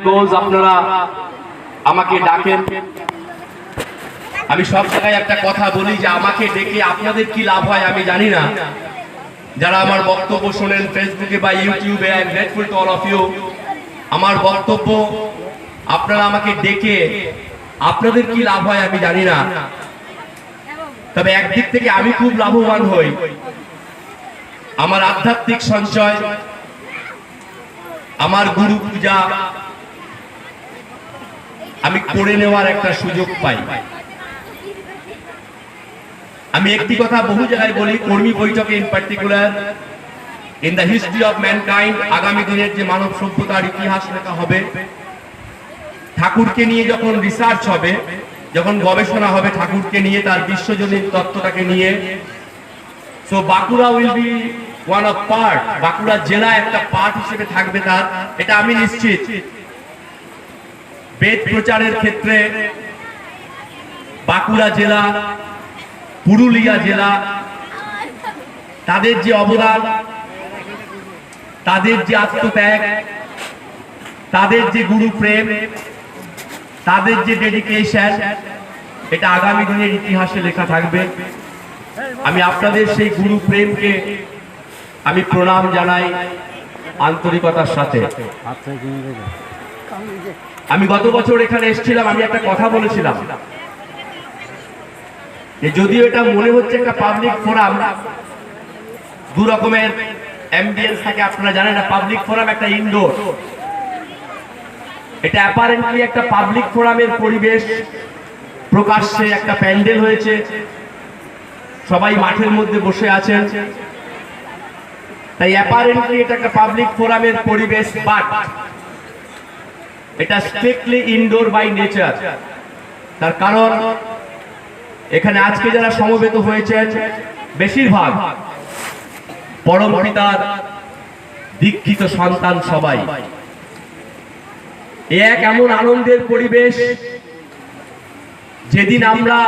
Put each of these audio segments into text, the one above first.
গোজ আপনারা আমাকে ডাকেন। আমি সব জায়গায় একটা কথা বলি যে আমাকে ডেকে আপনাদের কি লাভ হয় আমি জানি না। যারা আমার বক্তব্য শোনেন ফেসবুকে বা ইউটিউবে, I am grateful to all of you. আমার বক্তব্য আপনারা আমাকে ডেকে আপনাদের কি লাভ হয় আমি জানি না, তবে একদিক থেকে আমি খুব লাভবান হই। আমার আধ্যাত্মিক সঞ্চয়, আমার গুরু পূজা আমি করে নেওয়ার একটা সুযোগ পাই। আমি একটি কথা বহু জায়গায় বলি, কর্মী বৈঠকে in particular, in the history of mankind, আগামী দিনের যে মানব সভ্যতার ইতিহাস লেখা হবে, ঠাকুরকে নিয়ে যখন রিসার্চ হবে, যখন গবেষণা হবে ঠাকুরকে নিয়ে, তার বিশ্বজনীন তত্ত্বটাকে নিয়ে, so Bankura will be one of part, Bankura জেলা একটা পার্ট হিসেবে থাকবে তার, এটা আমি নিশ্চিত। বেদ প্রচারের ক্ষেত্রে বাঁকুড়া জেলা, পুরুলিয়া জেলা, তাদের যে অবদান, তাদের যে আত্মত্যাগ, তাদের যে গুরু প্রেম, তাদের যে ডেডিকেশন, এটা আগামী দিনের ইতিহাসে লেখা থাকবে। আমি আপনাদের সেই গুরু প্রেমকে আমি প্রণাম জানাই আন্তরিকতার সাথে। আমি গত বছর এখানে এসেছিলাম, আমি একটা কথা বলেছিলাম যে যদিও এটা মনে হচ্ছে একটা পাবলিক ফোরাম, দু রকমের অ্যাম্বিয়েন্স থাকে আপনারা জানেন না। পাবলিক ফোরাম একটা ইনডোর, এটা অ্যাপারেন্টলি একটা পাবলিক ফোরামের পরিবেশ, প্রকাশ্যে একটা প্যান্ডেল হয়েছে, সবাই মাঠের মধ্যে বসে আছেন, তাই অ্যাপারেন্টলি এটা একটা পাবলিক ফোরামের পরিবেশ, বাট এটা স্ট্রিক্টলি ইনডোর বাই নেচার। তার কারণ এখানে আজকে যারা সমবেত হয়েছেন বেশিরভাগ পরম পিতার দীক্ষিত সন্তান সবাই। এক এমন আনন্দের পরিবেশ, যেদিন আমরা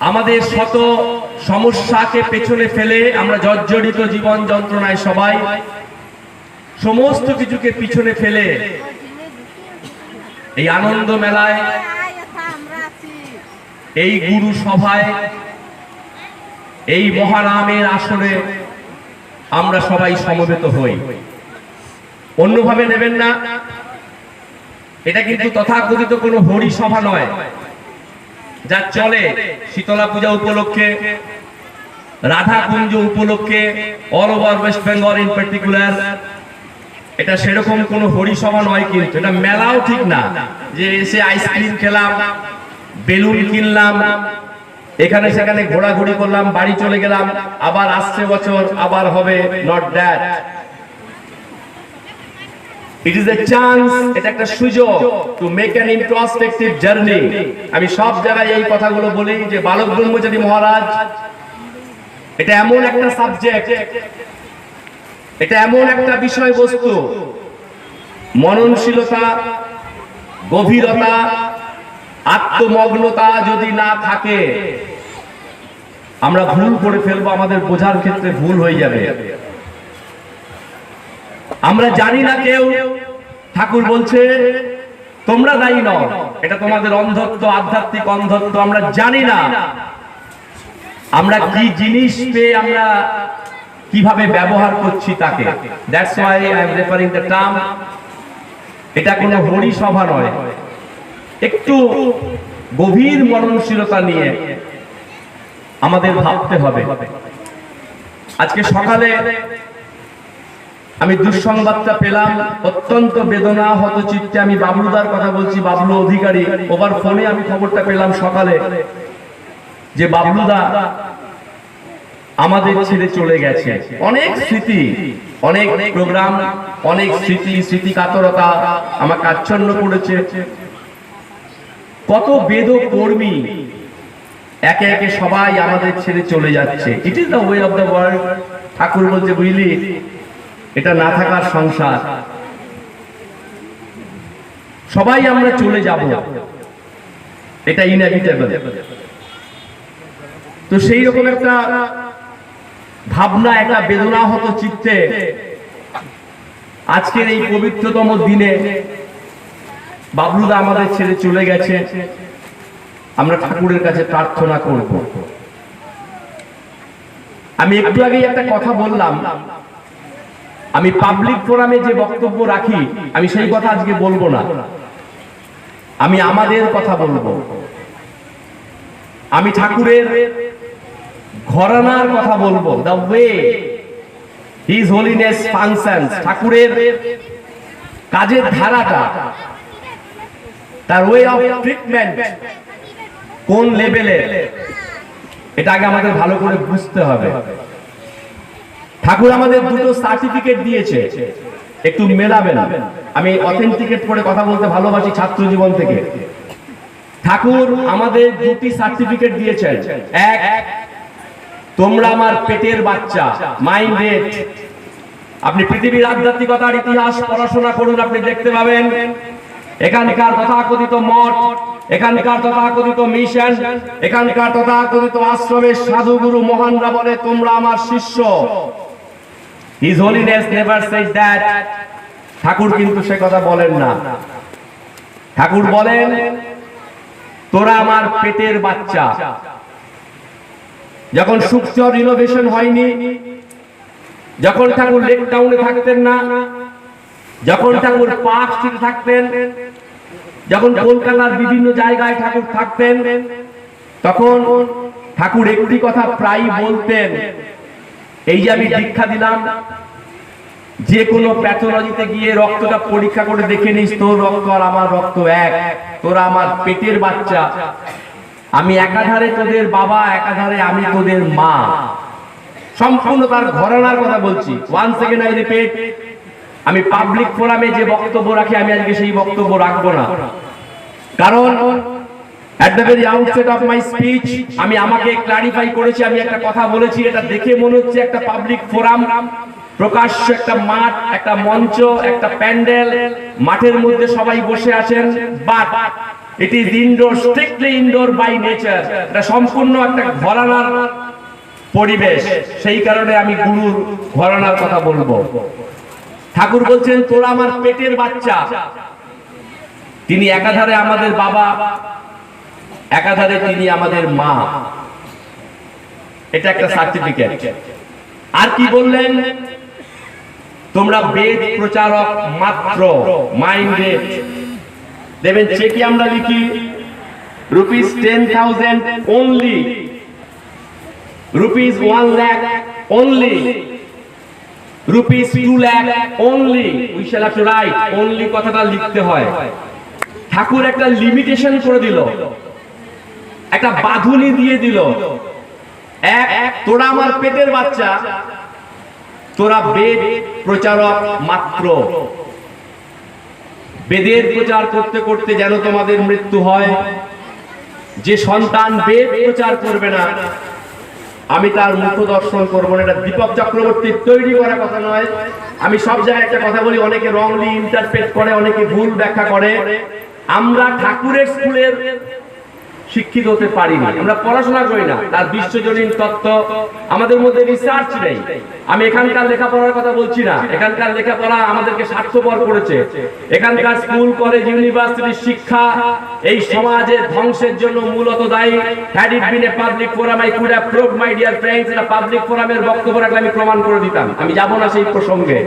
আমাদের শত সমস্যাকে পেছনে ফেলে, আমরা জর্জরিত জীবন যন্ত্রণায় সবাই সমস্ত কিছুকে পিছনে ফেলে এই আনন্দ মেলায়, এই গুরু সভায়, এই মহানামের আসরে আমরা সবাই সমবেত হই। অন্যভাবে নেবেন না, এটা কিন্তু তথাকথিত কোনো হরি সভা নয় যা চলে শীতলা পূজা উপলক্ষে, রাধা কুঞ্জ উপলক্ষে, all over West Bengal in particular. এটা সেরকম কোনো হরি সভা নয়, কিন্তু এটা মেলাও ঠিক না যে এসে আইসক্রিম খেলাম, বেলুন কিনলাম, এখানে সেখানে ঘোরাঘুরি করলাম, বাড়ি চলে গেলাম, আবার আসছে বছর আবার হবে। Not that. It is a chance, এটা একটা সুযোগ টু মেক অ্যান ইন্ট্রোস্পেক্টিভ জার্নি। আমি সব জায়গায় এই কথাগুলো বলি যে বালক ব্রহ্মচারী মহারাজ, এটা এমন একটা সাবজেক্ট, এটা এমন একটা বিষয়বস্তু, মননশীলতা, গভীরতা, আত্মমগ্নতা যদি না থাকে আমরা ভুল করে ফেলবো, আমাদের বোঝার ক্ষেত্রে ভুল হয়ে যাবে। আমরা জানি না, কেউ ঠাকুর বলছে তোমরা দায়ী নও, এটা তোমাদের অন্ধত্ব, আধ্যাত্মিক অন্ধত্ব। আমরা জানি না আমরা কি জিনিস পেয়ে আমরা কিভাবে ব্যবহার করছি তাকে। That's why I am referring the term, এটা কোনো হরি সভা নয়। একটু গভীর মননশীলতা নিয়ে আমাদের ভাবতে হবে। আজকে সকালে আমি দুঃসংবাদটা পেলাম, অত্যন্ত বেদনাহত চিত্তে আমি বাবলুদার কথা বলছি, বাবলু অধিকারী, ওভার ফোনে আমি খবরটা পেলাম সকালে যে বাবলুদা আমাদের ছেড়ে চলে গেছে। অনেক স্মৃতি, অনেক প্রোগ্রাম, অনেক স্মৃতি, স্মৃতিকাতরতা আমাকে আচ্ছন্ন করেছে। কত বেদ কর্মী একে একে সবাই আমাদের ছেড়ে চলে যাচ্ছে। It is the way of the world. Thakur বলছে বুঝলি, এটা না থাকার সংসার, সবাই আমরা চলে যাব, এটা ইনএভিটেবল। তো সেই রকম একটা ভাবনা, একটা বেদনাহত চিত্তে আজকের এই পবিত্রতম দিনে বাবলুদা আমাদের ছেড়ে চলে গেছে, আমরা ঠাকুরের কাছে প্রার্থনা করব। আমি একটু আগেই একটা কথা বললাম, আমি পাবলিক ফোরামে যে বক্তব্য রাখি আমি সেই কথা আজকে বলবো না, আমি আমাদের কথা বলবো। আমি ঠাকুরের ঘরানার কথা বলবো, the way his holiness functions, ঠাকুরের কাজের ধারাটা, তার ওয়ে অফ ট্রিটমেন্ট কোন লেভেলে, এটা আগে আমাদের ভালো করে বুঝতে হবে। ঠাকুর আমাদের দুটো সার্টিফিকেট দিয়েছে, একটু মেলাবেন। আমি অথেন্টিকেট করে কথা বলতে ভালোবাসি ছাত্র জীবন থেকে। ঠাকুর আমাদের দুটি সার্টিফিকেট দিয়েছেন। এক, তোমরা আমার পেটের বাচ্চা, মাইন্ডেড। আপনি পৃথিবীর আধ্যাত্মিকতার ইতিহাস পড়াশোনা করুন, আপনি দেখতে পাবেন এখানকার তথাকথিত মঠ, এখানকার তথাকথিত মিশন, এখানকার তথাকথিত আশ্রমের সাধুগুরু মহানরা বলে তোমরা আমার শিষ্য। His holiness never said that. Thakur কিন্তু সে কথা বলেন না। ঠাকুর বলেন তোরা আমার পেটের বাচ্চা। যখন সুখচর রিনোভেশন হয়নি, যখন ঠাকুর লেক টাউনে থাকতেন না, যখন ঠাকুর পার্ক স্ট্রিটে থাকতেন, যখন কলকাতার বিভিন্ন জায়গায় ঠাকুর থাকতেন, তখন ঠাকুর একটি কথা প্রায় বলতেন, এই যে আমি দীক্ষা দিলাম, যে কোনো প্যাথোলজিতে গিয়ে রক্তটা পরীক্ষা করে দেখে নিস, তোর রক্ত আর আমার রক্ত এক, তোরা আমার পেটের বাচ্চা। আমি একাধারে তোদের বাবা, একাধারে আমি তোদের মা। সম্পূর্ণ তার ঘরানার কথা বলছি। ওয়ান সেকেন্ড আই রিপিট, আমি পাবলিক ফোরামে যে বক্তব্য রাখি আমি আজকে সেই বক্তব্য রাখবো না, কারণ at the very outset of my speech আমি আমাকে ক্লারিফাই করেছি। আমি একটা কথা বলেছি, এটা দেখে মনে হচ্ছে একটা পাবলিক ফোরাম, প্রকাশ্য একটা মাঠ, একটা মঞ্চ, একটা প্যান্ডেল, মাঠের মধ্যে সবাই বসে আছেন, but it is indoor, strictly indoor by nature. এটা সম্পূর্ণ একটা ঘরানার পরিবেশ, সেই কারণে আমি গুরুর ঘরানার কথা বলবো। ঠাকুর বলছেন তোরা আমার পেটের বাচ্চা। তিনি একাধারে আমাদের বাবা, একাধারে তিনি আমাদের মা। এটা একটা সার্টিফিকেট। আর কি বললেন, তোমরা বেদ প্রচারক মাত্র, মাইন্ডেড। দেবেন চেকে আমরা লিখি ₹10,000 only, ₹1 lakh only, ₹2 lakh only. We shall have to write only, কথাটা লিখতে হয়। ঠাকুর একটা লিমিটেশন করে দিল, একটা বাঁধুনি দিয়ে দিল। এক, তোরা আমার পেটের বাচ্চা, তোরা বেদ প্রচারক মাত্র। বেদের প্রচার করতে করতে যেন তোমাদের মৃত্যু হয়। যে সন্তান বেদ প্রচার করবে না, আমি তার মুখ দর্শন করবো না। এটা দীপক চক্রবর্তীর তৈরি করা কথা নয়। আমি সব জায়গায় একটা কথা বলি, অনেকে রংলি ইন্টারপ্রেট করে, অনেকে ভুল ব্যাখ্যা করে। আমরা ঠাকুরের স্কুলের শিক্ষিত হতে পারিনি, আমরা পড়াশোনা করি না, তার বিশ্বজনীন তত্ত্ব আমাদের মধ্যে রিসার্চ নেই। আমি এখানকার লেখাপড়ার কথা বলছি না, এখানকার লেখাপড়া আমাদেরকে স্বার্থপর করেছে। এখানকার স্কুল, কলেজ, ইউনিভার্সিটির শিক্ষা এই সমাজের ধ্বংসের জন্য মূলত দায়ী। Had it been a public forum I could have proved my dear friends. এটা পাবলিক ফোরামের বক্তব্য রাখলে আমি প্রমাণ করে দিতাম, আমি যাব না সেই প্রসঙ্গে।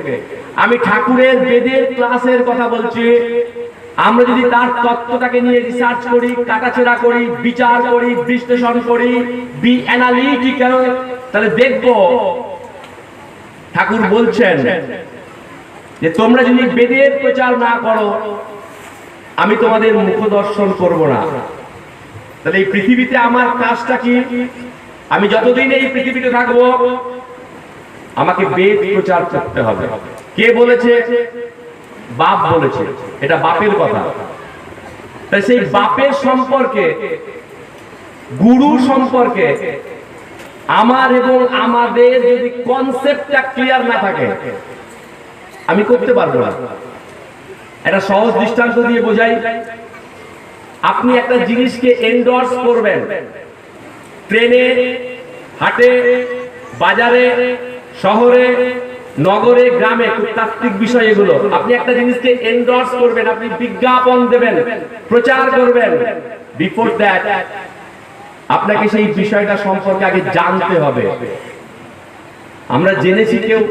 আমি ঠাকুরের বেদের ক্লাসের কথা বলছি। আমরা যদি তার তত্ত্বটাকে নিয়ে রিসার্চ করি, কাটাছেড়া করি, বিচার করি, বিশ্লেষণ করি, বি অ্যানালিটিক্যাল, তাহলে দেখব ঠাকুর বলছেন যে তোমরা যদি বেদের প্রচার না করো, আমি তোমাদের মুখ দর্শন করব না। তাহলে এই পৃথিবীতে আমার কাজটা কি? আমি যতদিন এই পৃথিবীতে থাকবো আমাকে বেদ প্রচার করতে হবে। কে বলেছে? বাপ বলেছে। এটা বাপের কথা। তাই সেই বাপের সম্পর্কে, গুরু সম্পর্কে আমার এবং আমাদের যদি কনসেপ্টটা ক্লিয়ার না থাকে, আমি করতে পারবো না। একটা সহজ দৃষ্টান্ত দিয়ে বোঝাই। আপনি একটা জিনিসকে এন্ডোর্স করবেন, ট্রেনে, হাটে, বাজারে, শহরে, নগরে গ্রামে খুব তাত্ত্বিক বিষয় এগুলো। আপনি একটা জিনিসকে এন্ডোর্স করবেন, আপনি বিজ্ঞাপন দেবেন, প্রচার করবেন, বিফোর দ্যাট আপনাকে সেই বিষয়টা সম্পর্কে আগে জানতে হবে। আমরা জেনেছি কেউ,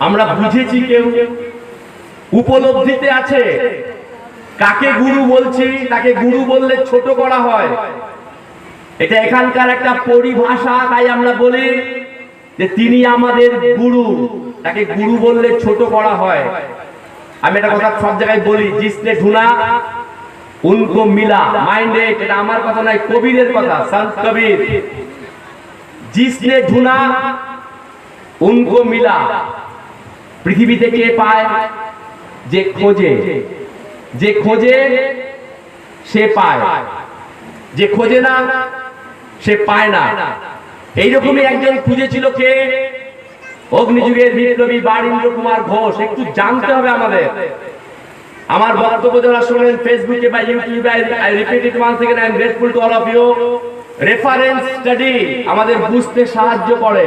আমরা বুঝেছি কেউ, উপলব্ধিতে আছে। কাকে গুরু বলছি, তাকে গুরু বললে ছোট করা হয়, এটা এখানকার একটা পরিভাষা। তাই আমরা বলি যে তিনি আমাদের গুরু, তাকে গুরু বললে ছোট করা হয়। আমি একটা কথা সব জায়গায় বলি, জিসনে ঢুনা উनको মিলা, মাইন্ডে, এটা আমার কথা নয়, কবিরের কথা, সন্ত কবির। জিসনে ঢুনা উनको মিলা। পৃথিবীতে কে পায়? যে খোঁজে। যে খোঁজে সে পায়, যে খোঁজে না সে পায় না। এইরকমই একজন খুঁজেছিল কে? অগ্নিযুগের বিপ্লবী বারীন্দ্র কুমার ঘোষ। একটু জানতে হবে আমাদের। আমার বক্তব্য যারা শোনেন ফেসবুকে বা ইউটিউবে, I repeat it once again, I am grateful to all of you. Reference study আমাদের বুঝতে সাহায্য করে।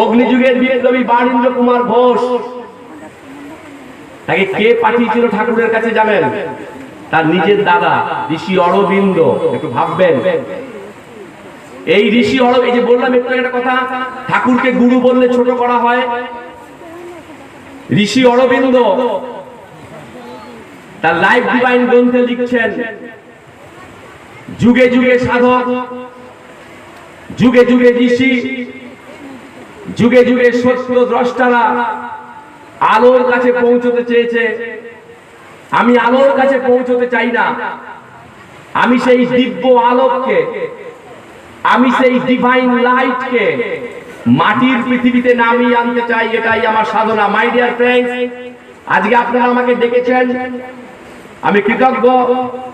অগ্নিযুগের বিপ্লবী বারীন্দ্র কুমার ঘোষ, তাকে কে পাঠিয়েছিল ঠাকুরের কাছে জানেন? তার নিজের দাদা ঋষি অরবিন্দ। একটু ভাববেন, এই ঋষি অরবিন্দ, এই যে বললাম একটু একটা কথা, ঠাকুরকে গুরু বললে ছোট করা হয়। ঋষি অরবিন্দ তার লাইফ ডিভাইন গ্রন্থে লিখছেন, যুগে যুগে সাধক, যুগে যুগে ঋষি, যুগে যুগে সত্য দ্রষ্টারা আলোর কাছে পৌঁছতে চেয়েছে। আমি আলোর কাছে পৌঁছতে চাই না, আমি সেই দিব্য আলোককে, আমি সেই ডিভাইন লাইটকে মাটির পৃথিবীতে নামিয়ে আনতে চাই। এটাই আমার সাধনা। মাই ডিয়ার ফ্রেন্ডস, আজকে আপনারা আমাকে ডেকেছেন, আমি কৃতজ্ঞ।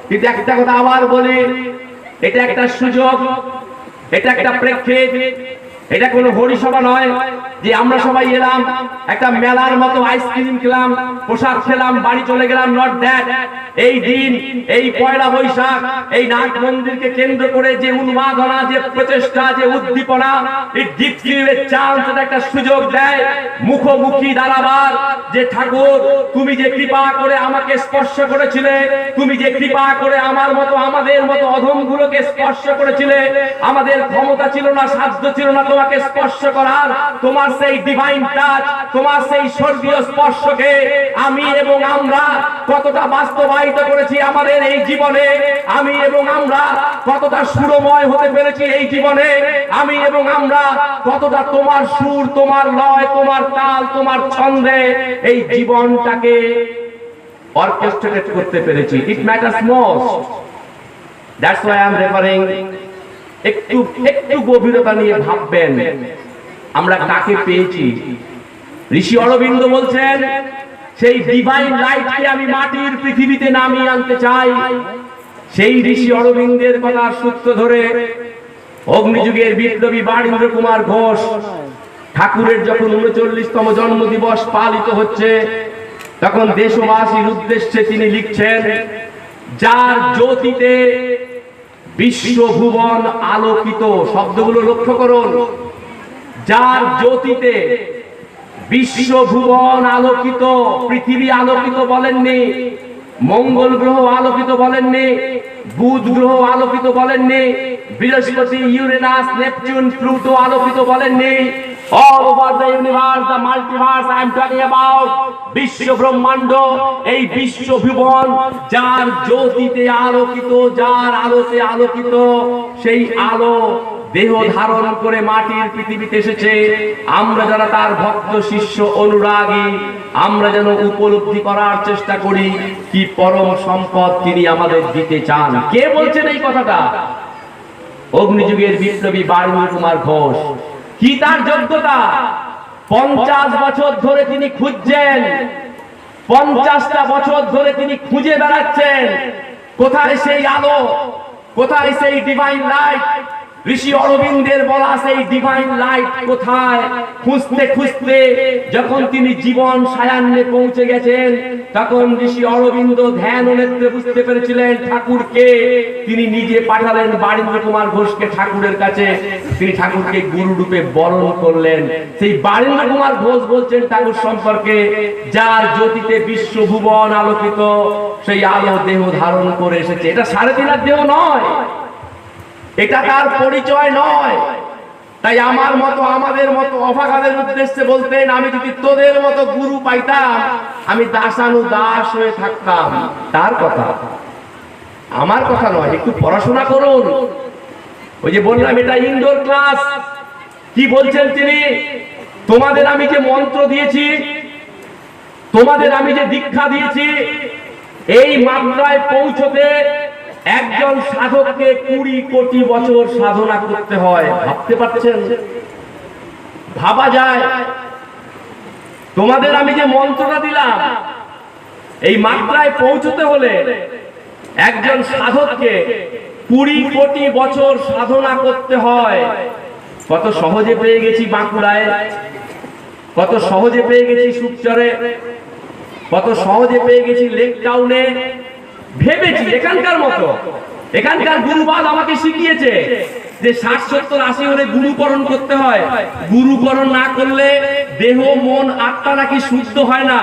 কিন্তু একটা কথা আবার বলি, এটা একটা সুযোগ, এটা একটা প্রেক্ষিত, এটা কোনো হরিসভা নয় যে আমরা সবাই এলাম, একটা মেলার মতো আইসক্রিম খেলাম, পোশাক খেলাম, বাড়ি চলে গেলাম। Not that. এই দিন, এই পয়লা বৈশাখ, এই নাট মন্দিরকে কেন্দ্র করে যে উন্মাদনা, যে প্রচেষ্টা, যে উদ্দীপনা, এই ডিক্সির চান্স, এটা একটা সুযোগ দেয় মুখোমুখি দাঁড়াবার। যে ঠাকুর, তুমি যে কৃপা করে আমাকে স্পর্শ করেছিলে, তুমি যে কৃপা করে আমার মতো, আমাদের মতো অধমগুলোকে স্পর্শ করেছিলে, আমাদের ক্ষমতা ছিল না, সাধ্য ছিল না তোমাকে স্পর্শ করার। তোমার সেই ডিভাইন টাচ, তোমার সেই স্বর্গীয় স্পর্শকে আমি এবং আমরা কতটা বাস্তবায়িত করেছি আমাদের এই জীবনে। আমি এবং আমরা কতটা সুরময় হতে পেরেছি এই জীবনে। আমি এবং আমরা কতটা তোমার সুর, তোমার লয়, তোমার তাল, তোমার ছন্দে এই জীবনটাকে অর্কেস্ট্রেট করতে পেরেছি। ইট matters most. That's why I am referring. একটু একটু গভীরতা নিয়ে ভাববেন, আমরা কাকে পেয়েছি। ঋষি অরবিন্দ বলছেন, সেই ডিভাইন লাইটকে আমি মাটির পৃথিবীতে নামিয়ে আনতে চাই। সেই ঋষি অরবিন্দের কথার সূত্র ধরে অগ্নিযুগের বিপ্লবী বারীন্দ্র কুমার ঘোষ, ঠাকুরের যখন ৩৯তম জন্মদিবস পালিত হচ্ছে, তখন দেশবাসীর উদ্দেশ্যে তিনি লিখছেন, যার জ্যোতিতে বিশ্বভুবন আলোকিত। শব্দগুলো লক্ষ্য করুন, যার জ্যোতিতে বিশ্বভুবন আলোকিত। পৃথিবী আলোকিত বলেননি, মঙ্গল গ্রহ আলোকিত বলেননি, বুধ গ্রহ আলোকিত বলেননি, বৃহস্পতি, ইউরেনাস, নেপচুন, প্লুটো আলোকিত বলেননি। All over the universe, the multiverse I am talking about, বিশ্ব ব্রহ্মাণ্ড, এই বিশ্ব ভুবন যার জ্যোতিতে আলোকিত, যার আলোতে আলোকিত, সেই আলো দেহ ধারণ করে মাটির পৃথিবীতে এসেছে। আমরা যারা তার ভক্ত, শিষ্য, অনুরাগী, আমরা যেন উপলব্ধি করার চেষ্টা করি কি পরম সম্পদ তিনি আমাদের দিতে চান। কে বলছেন এই কথাটা? অগ্নিযুগের বিপ্লবী বারীন্দ্র কুমার ঘোষ। কি তার যোগ্যতা? 50 বছর ধরে তিনি খুঁজছেন, 50টা বছর ধরে তিনি খুঁজে বেড়াচ্ছেন কোথায় সেই আলো, কোথায় সেই ডিভাইন লাইট, ঋষি অরবিন্দের বলা সেই ডিভাইন লাইট কোথায় খুঁজতে খুঁজতে যখন তিনি জীবন সায়ান্নে পৌঁছে গেছেন, তখন ঋষি অরবিন্দ ধ্যান ও নেত্রে বুঝতে পেরেছিলেন ঠাকুরকে। তিনি নিজে পাঠালেন বারীন্দ্র কুমার ঘোষকে ঠাকুরের কাছে। তিনি ঠাকুরকে গুরু রূপে বরণ করলেন। সেই বারীন্দ্র কুমার ঘোষ বলছেন ঠাকুর সম্পর্কে, যার জ্যোতিতে বিশ্বভুবন আলোকিত, সেই আলো দেহ ধারণ করে এসেছে। এটা 3.5 দেহ নয়, এটা তার পরিচয় নয়। তাই আমার মতো, আমাদের মতো অভাগাদের উদ্দেশ্যে বলতেন, আমি যদি তোদের মতো গুরু পাইতাম, আমি দাসানুদাস হয়ে থাকতাম। তার কথা, আমার কথা নয়। একটু পড়াশোনা করুন। ওই যে বললাম এটা ইনডোর ক্লাস। কি বলছেন তিনি? তোমাদের আমি যে মন্ত্র দিয়েছি, তোমাদের আমি যে দীক্ষা দিয়েছি, এই মাত্রায় পৌঁছতে একজন সাধককে 20 কোটি বছর সাধনা করতে হয়। ভাবতে পারছেন? ভাবা যায়? তোমাদের আমি যে মন্ত্রটা দিলাম, এই মাত্রায় পৌঁছতে হলে একজন সাধককে 20 কোটি বছর সাধনা করতে হয়। কত সহজে পেয়ে গেছি বাঁকুড়ায়, কত সহজে পেয়ে গেছি সুকচরে, কত সহজে পেয়ে গেছি লেক টাউনে। ভেবেছি এখানকার মতো, এখানকার গুরুবাদ আমাকে শিখিয়েছে যে 60, 70, 80 হলে গুরুকরণ করতে হয়। গুরুকরণ না করলে দেহ, মন, আত্মা নাকি শুদ্ধ হয় না।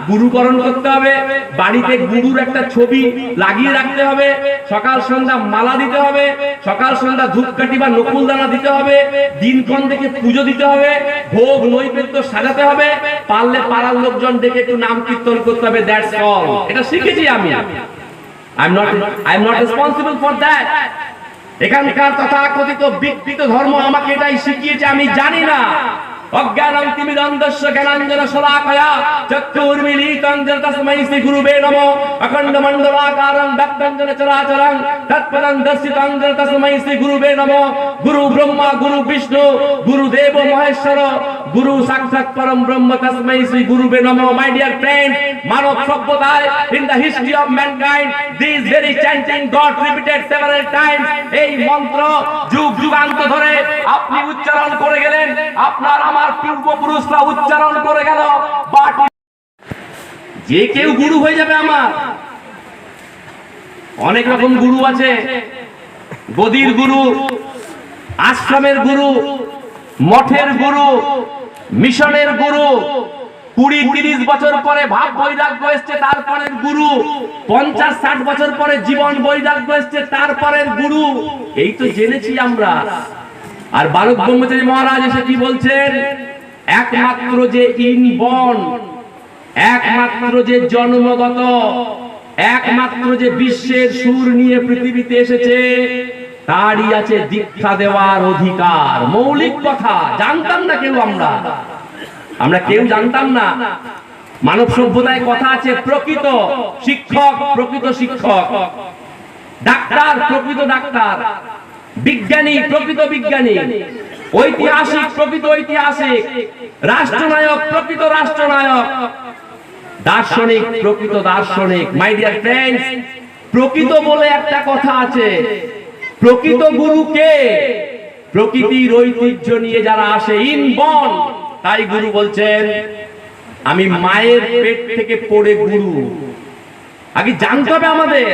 গুরুকরণ করতে হবে, বাড়িতে গুরুর একটা ছবি লাগিয়ে রাখতে হবে, সকাল সন্ধ্যা মালা দিতে হবে, সকাল সন্ধ্যা ধূপকাঠি বা নকুলদানা দিতে হবে, দিনক্ষণ দেখে পুজো দিতে হবে, ভোগ নৈবেদ্য সাজাতে হবে, পারলে পাড়ার লোকজন ডেকে একটু নাম কীর্তন করতে হবে। That's all. এটা শিখেছি আমি। I'm not responsible for that. এখানকার তথাকথিত বিকৃত ধর্ম আমাকে এটাই শিখিয়েছে, আমি জানি না। অজ্ঞানং তিমিরন্ধস্য জ্ঞানাঞ্জনা শলাকয়া চক্ষুর্মিলিতং যেন তস্मै শ্রী গুরুবে নমঃ অখণ্ড মণ্ডলাকারং ব্যক্তং যেন চরাচরং তৎপদং দর্শিতং যেন তস্मै শ্রী গুরুবে নমঃ। গুরু ব্রহ্মা, গুরু বিষ্ণু, গুরুদেব মহেশ্বর, গুরু সাক্ষাৎ পরম ব্রহ্ম, তস্मै শ্রী গুরুবে নমঃ। মাই ডিয়ার ফ্রেন্ড, মানব সভ্যতায় in the history of mankind this very chanting got repeated several times. এই মন্ত্র যুগ যুগান্ত ধরে আপনি উচ্চারণ করে গেলেন, আপনার আমার পূর্বপুরুষরা উচ্চারণ করে গেল। বাট যে কেউ গুরু হয়ে যাবে আমার। অনেক রকম গুরু আছে, গদির গুরু, আশ্রমের গুরু, মঠের গুরু, মিশনের গুরু। 20-30 বছর পরে ভাব বৈরাগ্য এসছে, তারপরের গুরু। 50-60 বছর পরে জীবন বৈরাগ্য এসছে, তারপরের গুরু। এই তো জেনেছি আমরা। আর বালক ব্রহ্মচারী মহারাজ এসে কি বলছেন? একমাত্র যে ইনবর্ন, একমাত্র যে জন্মগত, একমাত্র যে বিশ্বের সুর নিয়ে পৃথিবীতে এসেছে, তারই আছে দীক্ষা দেওয়ার অধিকার। মৌলিক কথা জানতাম না কেউ, আমরা কেউ জানতাম না। মানব সভ্যতায় কথা আছে, প্রকৃত শিক্ষক প্রকৃত শিক্ষক, ডাক্তার প্রকৃত ডাক্তার, বিজ্ঞানী প্রকৃত বিজ্ঞানী, ঐতিহাসিক প্রকৃত ঐতিহাসিক, রাষ্ট্রনায়ক প্রকৃত রাষ্ট্রনায়ক, দার্শনিক প্রকৃত দার্শনিক। মাই ডিয়ার ফ্রেন্ডস, প্রকৃত বলে একটা কথা আছে। প্রকৃত গুরু কে? প্রকৃতির ঐতিহ্য নিয়ে যারা আসে, ইনবর্ন। তাই গুরু বলছেন, আমি মায়ের পেট থেকে পড়ে গুরু। আগে জানতে হবে আমাদের,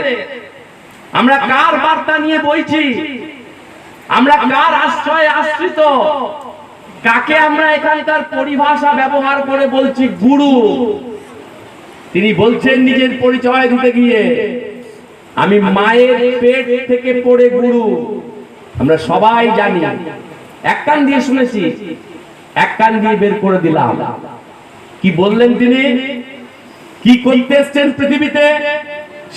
আমরা কার বার্তা নিয়ে বইছি, আমরা কার আশ্রয়ে আশ্রিত, কাকে আমরা এখানকার পরিভাষা ব্যবহার করে বলছি গুরু। তিনি বলছেন নিজের পরিচয় দিতে গিয়ে, আমি মায়ের পেট থেকে পড়ে গুরু। আমরা সবাই জানি, এক কান দিয়ে শুনেছি, এক কান দিয়ে বের করে দিলাম। কি বললেন তিনি? কি করতে এসছেন পৃথিবীতে?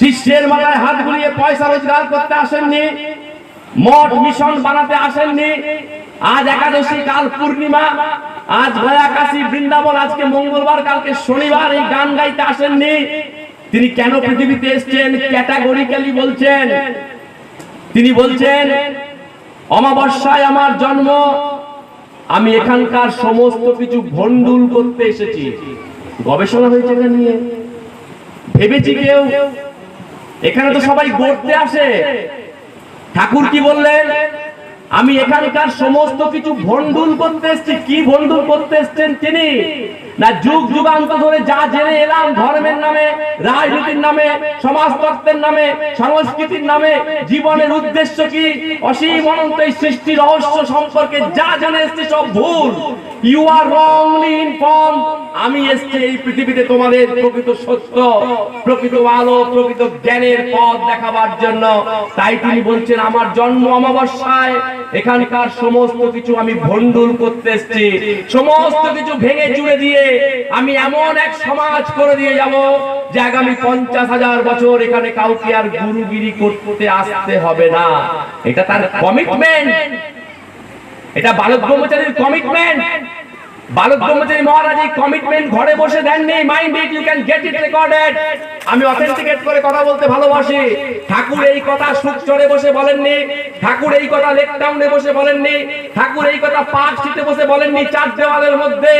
শিষ্যের মাথায় হাত বুলিয়ে পয়সা রোজগার করতে আসেননি, মঠ মিশন বানাতে আসেননি। আজ একাদশী, কাল পূর্ণিমা, আজ গয়া কাশী বৃন্দাবন, আজকে মঙ্গলবার, কালকে শনিবার, এই গান গাইতে আসেননি। তিনি কেন পৃথিবীতে এসছেন ক্যাটাগরিক্যালি বলছেন। তিনি বলছেন, অমাবস্যায় আমার জন্ম, আমি এখানকার সমস্ত কিছু ভন্ডুল করতে এসেছি। গবেষণা হয়েছে এটা নিয়ে, ভেবেছি কেউ? এখানে তো সবাই গড়তে আসে। ঠাকুর কি বললেন? আমি এখানকার সমস্ত কিছু ভন্ডুল করতে এসেছি। কি ভন্ডুল করতে এসেছেন তিনি? না যুগ যুগান্ত ধরে যা জেনে এলাম ধর্মের নামে, রাজনীতির নামে, সমাজতত্ত্বের নামে, সংস্কৃতির নামে, জীবনের উদ্দেশ্য কি, অসীম অনন্ত এই সৃষ্টি রহস্য সম্পর্কে যা জেনে এসেছি সব ভুল। You are wrongly inform. আমি এসেছি এই পৃথিবীতে তোমাদের প্রকৃত সত্য, প্রকৃত আলো, প্রকৃত জ্ঞানের পথ দেখাবার জন্য। তাই তিনি বলছেন আমার জন্ম অমাবস্যায় এখানকার সমস্ত কিছু আমি ভন্ডুল করতে এসেছি। সমস্ত কিছু ভেঙে চুরে দিয়ে আমি এমন এক সমাজ করে দিয়ে যাব যে আগামী 50,000 বছর এখানে কাউকে আর গুরুগিরি করতে আসতে হবে না। এটা তার কমিটমেন্ট, এটা বালক ব্রহ্মচারীর কমিটমেন্ট। বালক ব্রহ্মচারী মহারাজ এই কমিটমেন্ট ঘরে বসে দেননি। Mind it, you can get it recorded. আমি অথেন্টিকেট করে কথা বলতে ভালোবাসি। ঠাকুর এই কথা সুখচরে বসে বলেননি, ঠাকুর এই কথা লেক টাউনে বসে বলেননি, ঠাকুর এই কথা পার্ক স্ট্রিটে বসে বলেননি। চার দেওয়ালের মধ্যে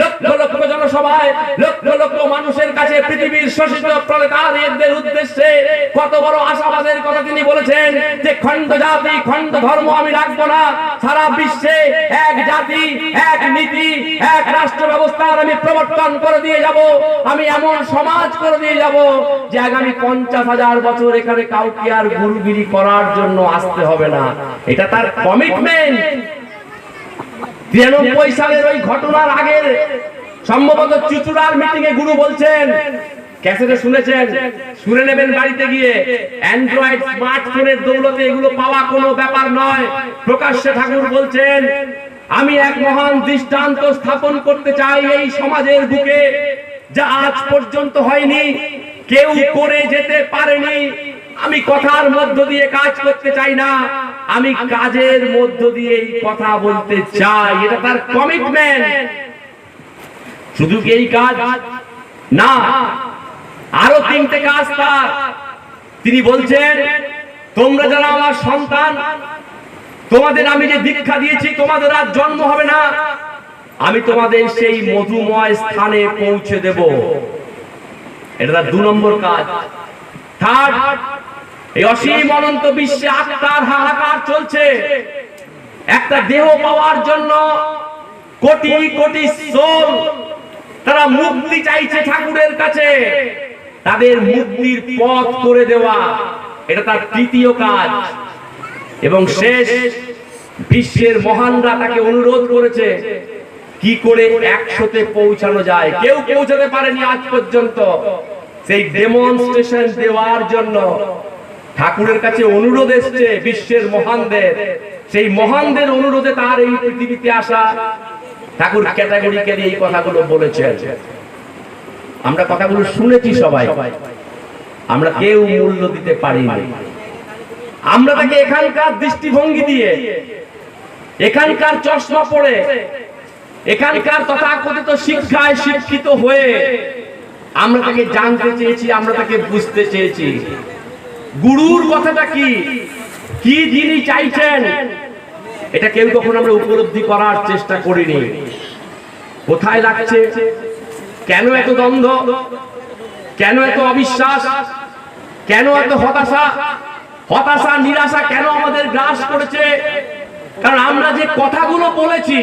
লক্ষ লক্ষ জনসভায় লক্ষ লক্ষ মানুষের কাছে পৃথিবীর শোষিত প্রলেতারদের উদ্দেশ্যে কত বড় আশাবাদের কথা তিনি বলেছেন যে খণ্ড জাতি খণ্ড ধর্ম আমি রাখবো না, সারা বিশ্বে এক জাতি, এক নীতি, এক রাষ্ট্র ব্যবস্থার আমি প্রবর্তন করে দিয়ে যাব। আমি এমন সমাজ করে দিয়ে যাব যে আগামী 50,000 বছর এখানে কাউকে আর গুরুগিরি করার জন্য আসতে হবে না। এটা তার কমিটমেন্ট। 93 সালের ওই ঘটনার আগে সম্ভবত চুচুড়ার মিটিং এ গুরু বলছেন, ক্যাসেটে শুনেছেন, শুনে নেবেন বাড়িতে গিয়ে, অ্যান্ড্রয়েড স্মার্টফোনের দৌলতে এগুলো পাওয়া কোনো ব্যাপার নয়। প্রকাশ্যে ঠাকুর বলছেন আমি এক মহান দৃষ্টান্ত স্থাপন করতে চাই এই সমাজের বুকে, যা আজ পর্যন্ত হয়নি, কেউ করে যেতে পারেনি। আমি কথার মধ্য দিয়ে কাজ করতে চাই না, আমি কাজের মধ্য দিয়ে এই কথা বলতে চাই। এটা তার কমিটমেন্ট। শুধু কি এই কাজ না, আরো 3টে কাজ তার। তিনি বলছেন তোমরা যারা আমার সন্তান, তোমাদের আমি যে দীক্ষা দিয়েছি, তোমাদের আর জন্ম হবে না, আমি তোমাদের সেই মধুময় স্থানে পৌঁছে দেব। এটা তার 2 নম্বর কাজ। থার্ড, এই অসীম অনন্ত বিশ্বে আত্মার হাহাকার চলছে। একটা দেহ পাওয়ার জন্য কোটি কোটি সোল তারা মুক্তি চাইছে ঠাকুরের কাছে, তাদের মুক্তির পথ করে দেওয়া। এটা তার 3য় কাজ। এবং শেষ, বিশ্বের মহানরা তাকে অনুরোধ করেছে কি করে 100তে পৌঁছানো যায়। কেউ পৌঁছাতে পারেনি আজ পর্যন্ত। সেই ডেমনস্ট্রেশন দেওয়ার জন্য ঠাকুরের কাছে অনুরোধ এসছে বিশ্বের মহানদের। সেই মহানদের অনুরোধে তার এই পৃথিবীতে আসা। ঠাকুর ক্যাটাগরিক্যালি এই কথাগুলো বলেছেন। আমরা কথাগুলো শুনেছি সবাই, আমরা কেউ মূল্য দিতে পারিনি। আমরা তাকে এখানকার দৃষ্টিভঙ্গি দিয়ে, এখানকার চশমা পড়ে, এখানকার তথাকথিত শিক্ষায় শিক্ষিত হয়ে আমরা তাকে জানতে চেয়েছি, আমরা তাকে বুঝতে চেয়েছি। গুরুর কথাটা কি, কি যিনি চাইছেন, এটা কেউ কখনো আমরা উপলব্ধি করার চেষ্টা করিনি। কোথায় লাগছে, কেন এত দ্বন্দ্ব, কেন এত অবিশ্বাস, কেন এত হতাশা, হতাশা নিরাশা কেন আমাদের গ্রাস করেছে? কারণ আমরা যে কথাগুলো বলেছি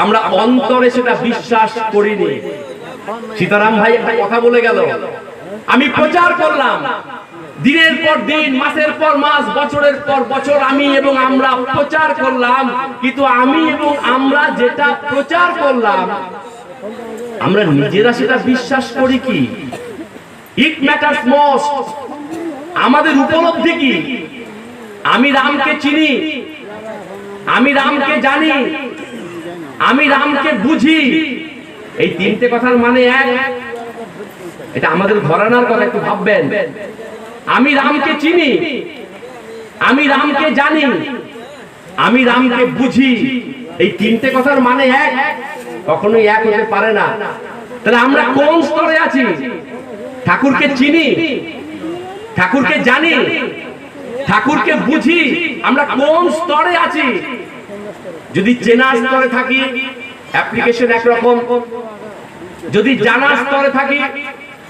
আমরা অন্তরে সেটা বিশ্বাস করিনি। সীতারাম ভাই একটা কথা বলে গেল, আমি প্রচার করলাম দিনের পর দিন, মাসের পর মাস, বছরের পর বছর আমি এবং আমরা প্রচার করলাম, কিন্তু আমি এবং আমরা যেটা প্রচার করলাম আমরা নিজেরা সেটা বিশ্বাস করি কি? ইট ম্যাটার্স মোস্ট। আমাদের উপলব্ধি কি? আমি রামকে চিনি, আমি রামকে জানি, আমি রামকে বুঝি। এই 3টে কথার মানে এক। এটা আমাদের ঘরানার কথা, একটু ভাববেন। আমি রামকে চিনি, আমি রামকে জানি, আমি রামকে বুঝি। এই 3টে কথার মানে এক? কখনোই এক হতে পারে না। তাহলে আমরা কোন স্তরে আছি? ঠাকুরকে চিনি, ঠাকুরকে জানি, ঠাকুরকে বুঝি, আমরা কোন স্তরে আছি? যদি চেনার স্তরে থাকি অ্যাপ্লিকেশন একরকম, যদি জানার স্তরে থাকি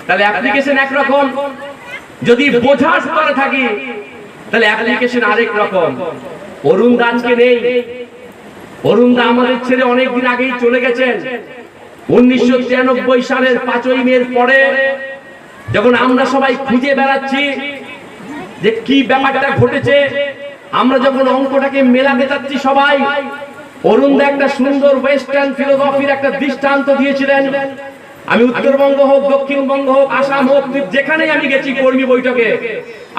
তাহলে অ্যাপ্লিকেশন একরকম, যদি বোঝার স্তরে থাকি তাহলে অ্যাপ্লিকেশন আরেক রকম। অরুণ দা আজকে নেই। অরুণ দা আমাদের ছেড়ে অনেকদিন আগেই চলে গেছেন। 1993 সালের 5ই মের পরে যখন আমরা সবাই খুঁজে বেড়াচ্ছি যে কি ব্যাপারটা ঘটেছে, আমরা যখন অঙ্কটাকে মেলাতে যাচ্ছি সবাই, অরুণ দা একটা সুন্দর ওয়েস্টার্ন ফিলোসফির একটা দৃষ্টান্ত দিয়েছিলেন। আমি উত্তরবঙ্গ হোক, দক্ষিণবঙ্গ হোক, আসাম হোক, যেখানেই আমি গেছি কর্মী বৈঠকে,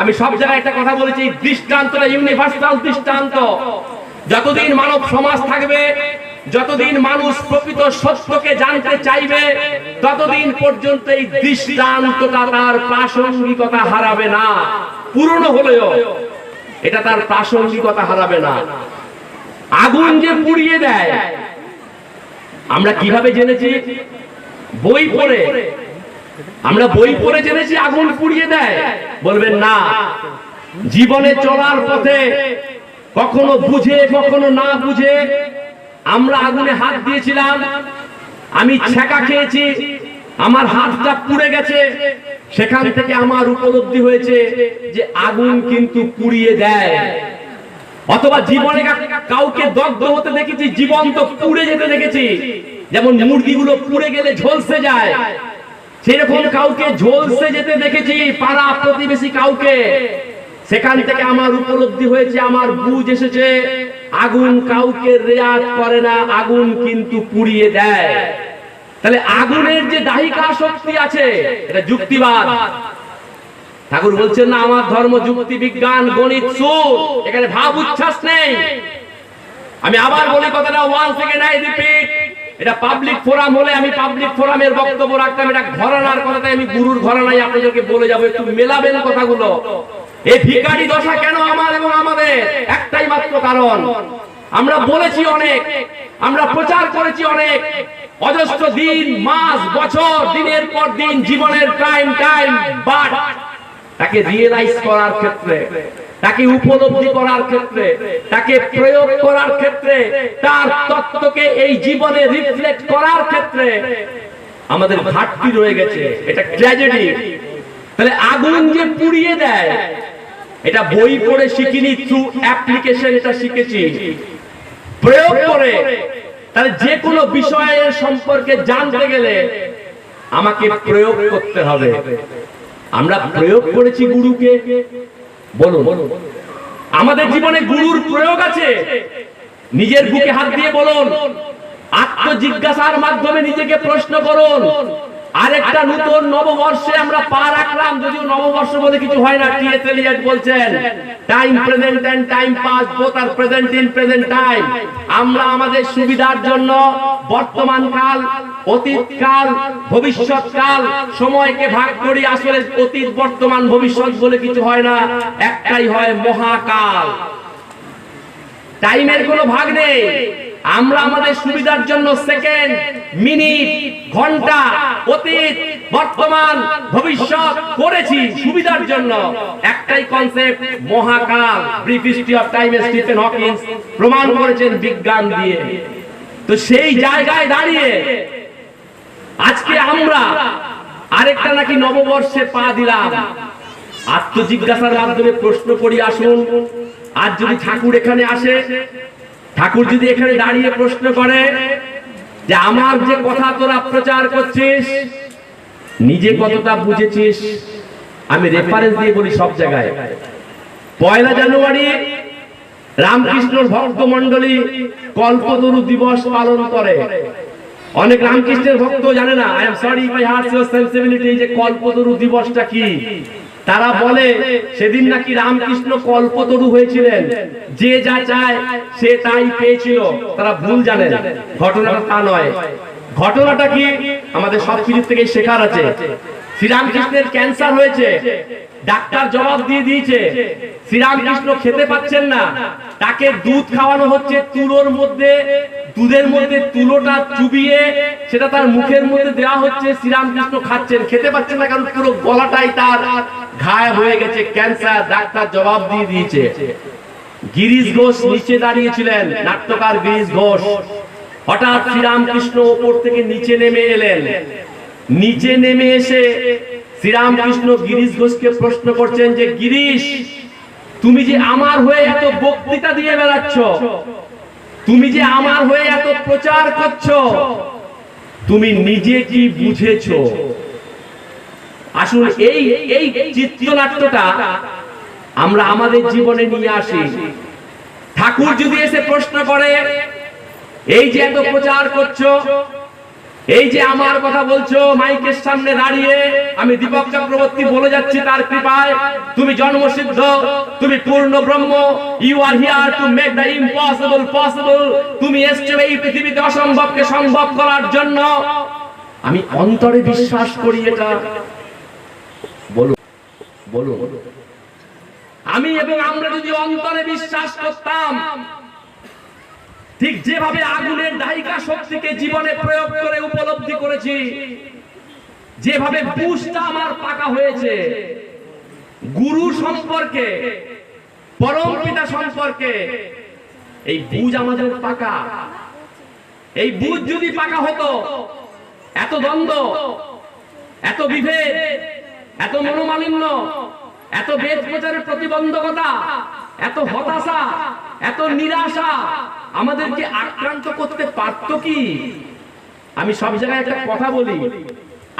আমি সব জায়গায় একটা কথা বলেছি, দৃষ্টান্তটা ইউনিভার্সাল দৃষ্টান্ত। যতদিন মানব সমাজ থাকবে, যতদিন মানুষ প্রকৃত সত্যকে জানতে চাইবে, ততদিন পর্যন্ত এই দৃষ্টান্তটা তার প্রাসঙ্গিকতা হারাবে না। পুরনো হলেও এটা তার প্রাসঙ্গিকতা হারাবে না। আগুন যে পুড়িয়ে দেয়, আমরা কিভাবে জেনেছি? বই পড়ে। আমরা বই পড়ে জেনেছি আগুন পুড়িয়ে দেয়? বলবেন না। জীবনে চলার পথে কখনো বুঝে কখনো না বুঝে আমরা আগুনে হাত দিয়েছিলাম, আমি ছ্যাঁকা খেয়েছি, আমার হাতটা পুড়ে গেছে। সেখান থেকে আমার উপলব্ধি হয়েছে যে আগুন কিন্তু পুড়িয়ে দেয়। অথবা জীবনে কাউকে দগ্ধ হতে দেখেছি, জীবন্ত পুড়ে যেতে দেখেছি। যেমন মুরগিগুলো পুড়ে গেলে ঝলসে যায়, সেরকম কাউকে ঝলসে যেতে দেখেছি, পাড়া প্রতিবেশী কাউকে। সেখান থেকে আমার উপলব্ধি হয়েছে, আমার বুঝ এসেছে, আগুন কাউকে রেয়াত করে না, আগুন কিন্তু পুড়িয়ে দেয়। তাহলে আগুনের যে দাহিকা শক্তি আছে, এটা যুক্তিবাদ। ঠাকুর বলছেন না, আমার ধর্ম যুক্তি বিজ্ঞান গণিত সুর, এখানে ভাব উচ্ছ্বাস নেই। আমি আবার বলি কথাটা, ওয়ান সেকেন্ড আই রিপিট, এটা পাবলিক ফোরাম হলে আমি পাবলিক ফোরামের বক্তব্য রাখতাম। এটা ঘরানার কথাটাই আমি গুরুর ঘরানাই আপনাদেরকে বলে যাবো, একটু মেলাবেন কথাগুলো। এই ভিখারি দশা কেন আমার এবং আমাদের? একটাই মাত্র কারণ, আমরা বলেছি অনেক, আমরা প্রচার করেছি অনেক, অজস্র দিন, মাস, বছর, দিনের পর দিন জীবনের টাইম বাট তাকে রিয়েলাইজ করার ক্ষেত্রে, তাকে উপলব্ধি করার ক্ষেত্রে, তাকে প্রয়োগ করার ক্ষেত্রে, তার তত্ত্বকে এই জীবনে রিফ্লেক্ট করার ক্ষেত্রে আমাদের ঘাটতি রয়ে গেছে। এটা ট্র্যাজেডি। তাহলে আগুন যে পুড়িয়ে দেয়, এটা বই পড়ে শিখিনি, থ্রু অ্যাপ্লিকেশন এটা শিখেছি, প্রয়োগ করে। তাহলে যে কোনো বিষয়ের সম্পর্কে জানতে গেলে আমাকে প্রয়োগ করতে হবে। আমরা প্রয়োগ করেছি গুরুকে, বলুন আমাদের জীবনে গুরুর প্রয়োগ আছে? নিজের বুকে হাত দিয়ে বলুন, আত্মজিজ্ঞাসার মাধ্যমে নিজেকে প্রশ্ন করুন। আরেকটা নতুন নববর্ষে আমরা পা রাখলাম, যদিও নববর্ষ বলে কিছু হয় না। টি.এস. এলিয়ট বলছেন, time present and time past both are present in present time. আমরা আমাদের সুবিধার জন্য বর্তমান কাল, অতীত কাল, ভবিষ্যৎ কাল সময়কে ভাগ করি। আসলে অতীত, বর্তমান, ভবিষ্যৎ বলে কিছু হয় না, একটাই হয় মহাকাল। টাইমের কোনো ভাগ নেই। আমরা আমাদের সুবিধার জন্য সেকেন্ড, মিনিট, ঘন্টা, অতীত, বর্তমান, ভবিষ্যৎ করেছি সুবিধার জন্য। একটাই concept, Mahakal. Brief history of time Stephen Hawkins প্রমাণ করেছেন বিজ্ঞান দিয়ে। তো সেই জায়গায় দাঁড়িয়ে আজকে আমরা আরেকটা নাকি নববর্ষে পা দিলাম। আত্মজিজ্ঞাসার মাধ্যমে প্রশ্ন করি। আসুন, আজ যদি ঠাকুর এখানে আসে, ঠাকুর যদি এখানে দাঁড়িয়ে প্রশ্ন করে যে আমার যে কথা তোরা প্রচার করছিস, নিজে কতটা বুঝেছিস? আমি রেফারেন্স দিয়ে বলি সব জায়গায়। 1 জানুয়ারি রামকৃষ্ণর ভক্ত মন্ডলী কল্পতরু দিবস পালন করে। অনেক রামকৃষ্ণের ভক্ত জানে না। I am sorry if I hurt your sensibility, যে কল্পতরু দিবসটা কি। তারা বলে সেদিন নাকি রামকৃষ্ণ কল্পতরু হয়েছিলেন, যে যা চায় সে তাই পেয়েছিল। তারা ভুল জানে, ঘটনাটা তা নয়। ঘটনাটা কি আমাদের সবকিছু থেকে শেখার আছে। শ্রীরামকৃষ্ণের ক্যান্সার হয়েছে, ডাক্তার জবাব দিয়ে দিয়েছে শ্রীরামকৃষ্ণ খেতে পাচ্ছেন না, তাকে দুধ খাওয়ানো হচ্ছে তুলোর মধ্যে, দুধের মধ্যে তুলোটা চুবিয়ে সেটা তার মুখের মধ্যে দেওয়া হচ্ছে। শ্রীরামকৃষ্ণ খাচ্ছেন, খেতে পাচ্ছেন না, কারণ পুরো গলাটাই তার ঘায়ে হয়ে গেছে, ক্যান্সার। ডাক্তার জবাব দিয়ে দিয়েছে। গিরিশ ঘোষ নিচে দাঁড়িয়েছিলেন, নাট্যকার গিরিশ ঘোষ। হঠাৎ শ্রীরামকৃষ্ণ উপর থেকে নিচে নেমে এলেন। নিচে নেমে এসে শ্রীরামকৃষ্ণ গিরিশ ঘোষকে প্রশ্ন করছেন যে, গিরিশ তুমি যে আমার হয়ে এত বক্তৃতা দিয়ে বেড়াচ্ছ, তুমি যে আমার হয়ে এত প্রচার করছো, তুমি নিজে কি বুঝেছো? আসলে এই চিত্রনাট্যটা আমরা আমাদের জীবনে নিয়ে আসি। ঠাকুর যদি এসে প্রশ্ন করে, এই যে এত প্রচার করছো, এই যে আমার কথা বলছো মাইকের সামনে দাঁড়িয়ে, আমি দীপক চক্রবর্তী বলে যাচ্ছি তার কৃপায় তুমি জন্মসিদ্ধ, তুমি পূর্ণ ব্রহ্ম, you are here to make the impossible possible, তুমি এসছো এই পৃথিবীতে অসম্ভবকে সম্ভব করার জন্য। আমি অন্তরে বিশ্বাস করি এটা। বলো বলো, আমি এবং আমরা যদি অন্তরে বিশ্বাস করতাম, ঠিক যেভাবে আগুনের দাহিকা শক্তিকে জীবনে প্রয়োগ করে উপলব্ধি করেছি, যেভাবে বুঝটা আমার পাকা হয়েছে গুরু সম্পর্কে, পরম পিতা সম্পর্কে, এই বুঝ আমাদের পাকা। এই বুঝ যদি পাকা হতো, এত দ্বন্দ্ব, এত বিভেদ, এত মনোমালিন্য, এত বেদ প্রচারের প্রতিবন্ধকতা, এত হতাশা, এত নিরাশা আমাদেরকে আক্রান্ত করতে পারত কি? আমি সব জায়গায় একটা কথা বলি,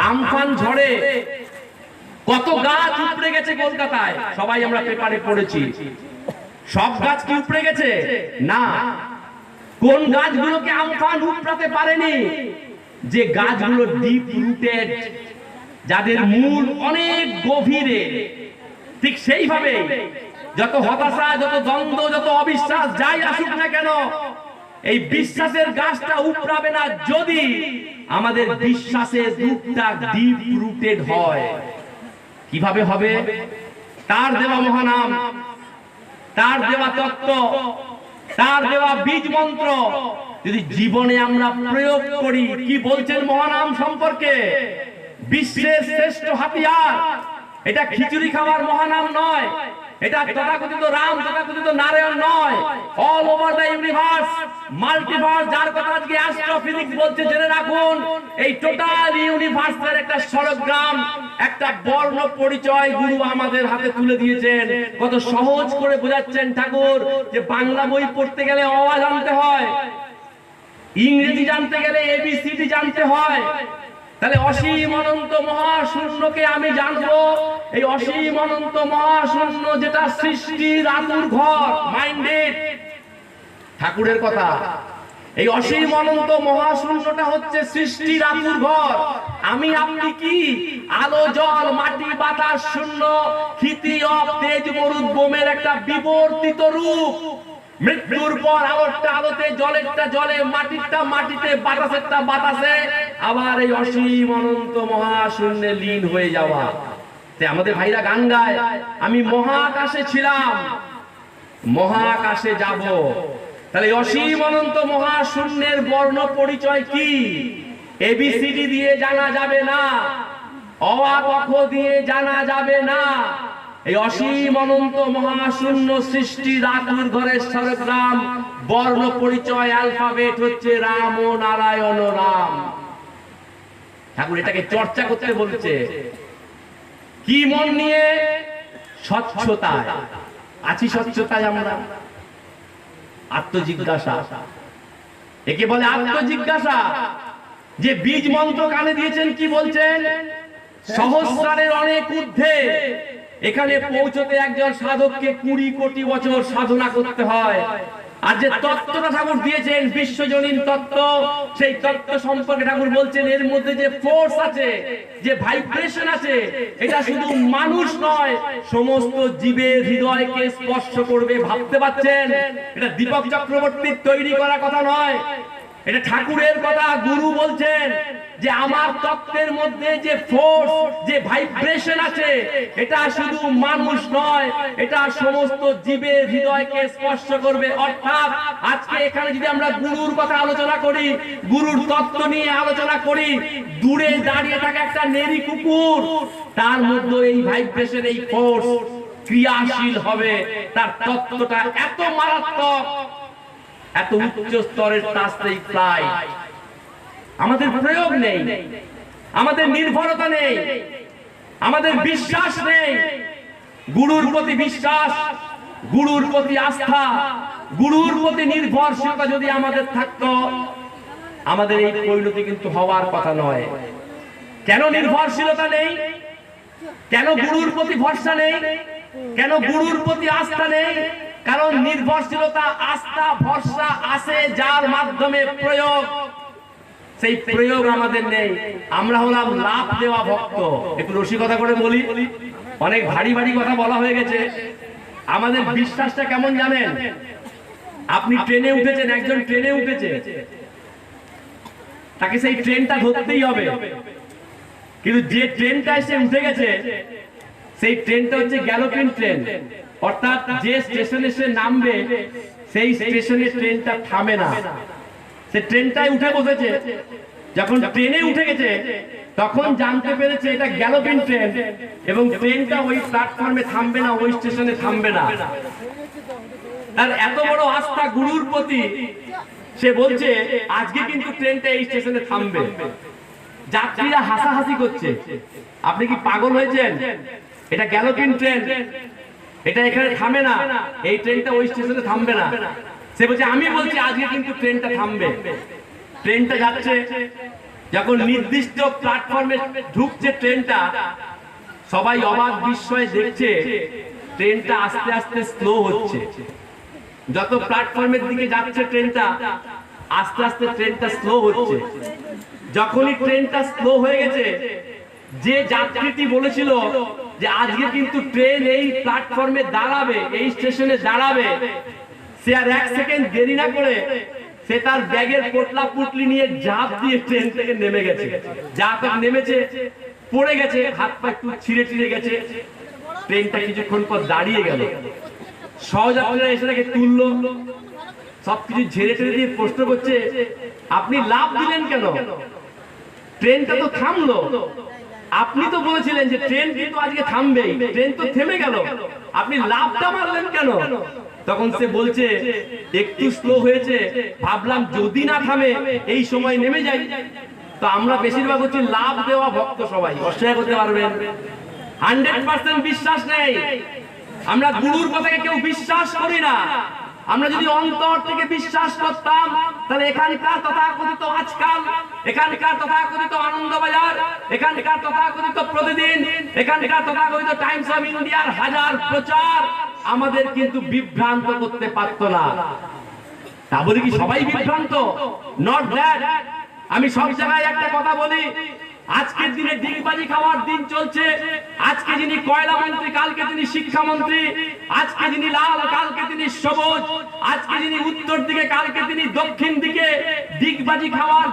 আমফান ঝড়ে কত গাছ উপড়ে গেছে কলকাতায়, সবাই আমরা পেপারে পড়েছি। সব গাছ কি উপড়ে গেছে? না। কোন গাছগুলোকে আমফান উপড়াতে পারেনি? যে গাছগুলো ডিপ রুটেড, যাদের মূল অনেক গভীরে। ঠিক সেইভাবে যত হতাশা, যত দ্বন্দ্ব, যত অবিশ্বাস যাই আসুক না কেন, এই বিশ্বাসের গাছটা উপড়াবে না যদি আমাদের বিশ্বাসের রূপটা ডিপ রুটেড হয়। কিভাবে হবে? তার দেওয়া মহানাম, তার দেওয়া তত্ত্ব, তার দেওয়া বীজ মন্ত্র যদি জীবনে আমরা প্রয়োগ করি। কি বলছেন মহানাম সম্পর্কে? বিশ্বের শ্রেষ্ঠ হাতিয়ার। এটা খিচুড়ি খাওয়ার মহানাম নয়, এটা তথাকথিত রাম, তথাকথিত নারায়ণ নয়। All over the universe, multiverse, যার কথা আজকে অ্যাস্ট্রোফিজিক্স বলছে, জেনে রাখুন, এই টোটাল ইউনিভার্সের একটা সরগ্রাম, একটা বর্ণ পরিচয় গুরু আমাদের হাতে তুলে দিয়েছেন। কত সহজ করে বোঝাচ্ছেন ঠাকুর, যে বাংলা বই পড়তে গেলে অ আ জানতে হয়, ইংরেজি জানতে গেলে এবিসিডি জানতে হয়। তাহলে অসীম অনন্ত মহাশূন্যকে আমি জানবো, এই অসীম অনন্ত মহাশূন্য যেটা সৃষ্টির আতুর ঘর, মাইন্ডেড, ঠাকুরের কথা। এই অসীম অনন্ত মহাশূন্যটা হচ্ছে সৃষ্টির আতুর ঘর। আমি আপনি কি? আলো, জল, মাটি, বাতাস, শূন্য, ক্ষিতি, অব, তেজ, মরুদ, বোমের একটা বিবর্তিত রূপ। মৃত্যুর পর আলোরটা আলোতে, জলেরটা জলে, মাটিরটা মাটিতে, বাতাসেরটা বাতাসে, আবার এই অসীম অনন্ত মহাশূন্যে লীন হয়ে যাওয়া। আমাদের ভাইরা গান গায়, আমি মহাকাশে ছিলাম, মহাকাশে যাব। তাহলে অসীম অনন্ত মহাশূন্যের বর্ণ পরিচয় কি? এবিসিডি দিয়ে জানা যাবে না, অ আ ক খ দিয়ে জানা যাবে না। এই অসীম অনন্ত মহাশূন্য সৃষ্টির আতুর ঘরের সরগ্রাম, বর্ণ পরিচয় অ্যালফাবেট হচ্ছে রাম ও নারায়ণ রাম। ঠাকুর এটাকে চর্চা করতে বলছে। কি মন নিয়ে? স্বচ্ছতায় আছি। স্বচ্ছতায় আমরা আত্মজিজ্ঞাসা, একে বলে আত্মজিজ্ঞাসা। যে বীজ মন্ত্র কানে দিয়েছেন, কি বলছেন? সহস্রারের অনেক ঊর্ধ্বে এখানে পৌঁছতে একজন সাধককে 20 কোটি বছর সাধনা করতে হয়। আর যে তত্ত্বটা ঠাকুর দিয়েছেন, বিশ্বজনীন তত্ত্ব, সেই তত্ত্ব সম্পর্কে ঠাকুর বলছেন, এর মধ্যে যে ফোর্স আছে, যে ভাইব্রেশন আছে, এটা শুধু মানুষ নয়, সমস্ত জীবের হৃদয়কে স্পর্শ করবে। ভাবতে পারছেন? এটা দীপক চক্রবর্তীর তৈরি করা কথা নয়, এটা ঠাকুরের কথা। গুরু বলছেন যে আমার তত্ত্বের মধ্যে যে ফোর্স, যে ভাইব্রেশন আছে, এটা শুধু মানুষ নয়, এটা সমস্ত জীবের হৃদয়কে স্পর্শ করবে। অর্থাৎ আজকে এখানে যদি আমরা গুরুর কথা আলোচনা করি, গুরুর তত্ত্ব নিয়ে আলোচনা করি, দূরে দাঁড়িয়ে থাকা একটা নেরি কুকুর, তার মধ্যে এই ভাইব্রেশন, এই ফোর্স ক্রিয়াশীল হবে। তার তত্ত্বটা এত মারাত্মক, এত উচ্চ স্তরের তাস্তেই ফ্লাই। আমাদের প্রয়োগ নেই, আমাদের নির্ভরতা নেই, আমাদের বিশ্বাস নেই। গুরুর প্রতি বিশ্বাস, গুরুর প্রতি আস্থা, গুরুর প্রতি নির্ভরশীলতা যদি আমাদের থাকতো, আমাদের এই পরিণতি কিন্তু হওয়ার কথা নয়। কেন নির্ভরশীলতা নেই? কেন গুরুর প্রতি ভরসা নেই? কেন গুরুর প্রতি আস্থা নেই? কারণ নির্ভরশীলতা, আস্থা, ভরসা আছে যার মাধ্যমে প্রয়োগ, সেই প্রয়োগ আমাদের নেই। আমরা হলাম লাভ দেওয়া ভক্ত। একটু রসিকতা করে বলি, অনেক ভারী ভারী কথা বলা হয়ে গেছে। আমাদের বিশ্বাসটা কেমন জানেন? আপনি ট্রেনে উঠেছেন, একজন ট্রেনে উঠেছে, তাকে সেই ট্রেনটা ধরতেই হবে। কিন্তু যে ট্রেনটা এসে উঠে গেছে, সেই ট্রেনটা হচ্ছে গ্যালোপিং ট্রেন, অর্থাৎ যে স্টেশনে সে নামবে সেই স্টেশনে ট্রেনটা থামে না। সে ট্রেনটায় উঠে বসেছে, যখন ট্রেনে উঠে গেছে তখন জানতে পেরেছে এটা গ্যালোপিং ট্রেন এবং ট্রেনটা ওই প্ল্যাটফর্মে থামবে না, ওই স্টেশনে থামবে না। আর এত বড় আস্থা গুরুর প্রতি, সে বলছে আজকে কিন্তু ট্রেনটা এই স্টেশনে থামবে। যাত্রীরা হাসাহাসি করছে, আপনি কি পাগল হয়েছেন? এটা গ্যালোপিং ট্রেন, এটা এখানে থামে না, এই ট্রেনটা ওই স্টেশনে থামবে না। সে বলছে আমি বলছি আজকে কিন্তু ট্রেনটা থামবে। ট্রেনটা যাচ্ছে, যখন নির্দিষ্ট প্ল্যাটফর্মে ঢুকছে ট্রেনটা, সবাই অবাক বিস্ময়ে দেখছে ট্রেনটা আস্তে আস্তে স্লো হচ্ছে। যত প্ল্যাটফর্মের দিকে যাচ্ছে ট্রেনটা, আস্তে আস্তে ট্রেনটা স্লো হচ্ছে। যখনই ট্রেনটা স্লো হয়ে গেছে, যে যাত্রীটি বলেছিল যে আজকে কিন্তু ট্রেন এই প্ল্যাটফর্মে দাঁড়াবে, এই স্টেশনে দাঁড়াবে, সে আর এক সেকেন্ড দেরি না করে সে তার ব্যাগের পোটলা পুটলি নিয়ে ঝাঁপ দিয়ে ট্রেন থেকে নেমে গেছে। যা তখন নেমেছে, পড়ে গেছে, হাত পা একটু ছিঁড়ে ছিঁড়ে গেছে। ট্রেনটা কিছুক্ষণ পর দাঁড়িয়ে গেল। সহযাত্রীরা এসে তাকে তুললো, সবকিছু ঝেড়ে ছেড়ে দিয়ে প্রশ্ন করছে আপনি লাফ দিলেন কেন? ট্রেনটা তো থামলো, আপনি তো বলেছিলেন যে ট্রেন কিন্তু আজকে থামবেই, ট্রেন তো থেমে গেল, আপনি লাফটা মারলেন কেন? তখন সে বলছে একটু স্লো হয়েছে, ভাবলাম যদি না থামে এই সময় নেমে যাই। তো আমরা বেশিরভাগ হচ্ছে লাভ দেওয়া ভক্ত, সবাই অস্বীকার করতে পারবেন 100% বিশ্বাস নেই। আমরা গুরুর কথাকে কেউ বিশ্বাস করি না। আমরা যদি অন্তর থেকে বিশ্বাস করতাম, তাহলে এখানকার তথাকথিত আজকাল, এখানকার তথাকথিত আনন্দবাজার, এখানকার তথাকথিত প্রতিদিন, এখানকার তথাকথিত টাইমস অফ ইন্ডিয়ার হাজার প্রচার আমাদের কিন্তু বিভ্রান্ত করতে পারত না। তা বলি কি সবাই বিভ্রান্ত? Not that. আমি সব জায়গায় একটা কথা বলি, আজকের দিনে ডিগবাজি খাওয়ার দিন চলছে। আজকে যিনি কয়লা মন্ত্রী, কালকে তিনি শিক্ষামন্ত্রী, আজকে যিনি লাল, কালকে তিনি সবুজ, আজকে যিনি উত্তর দিকে, কালকে তিনি দক্ষিণ দিকে। ডিগবাজি খাওয়ার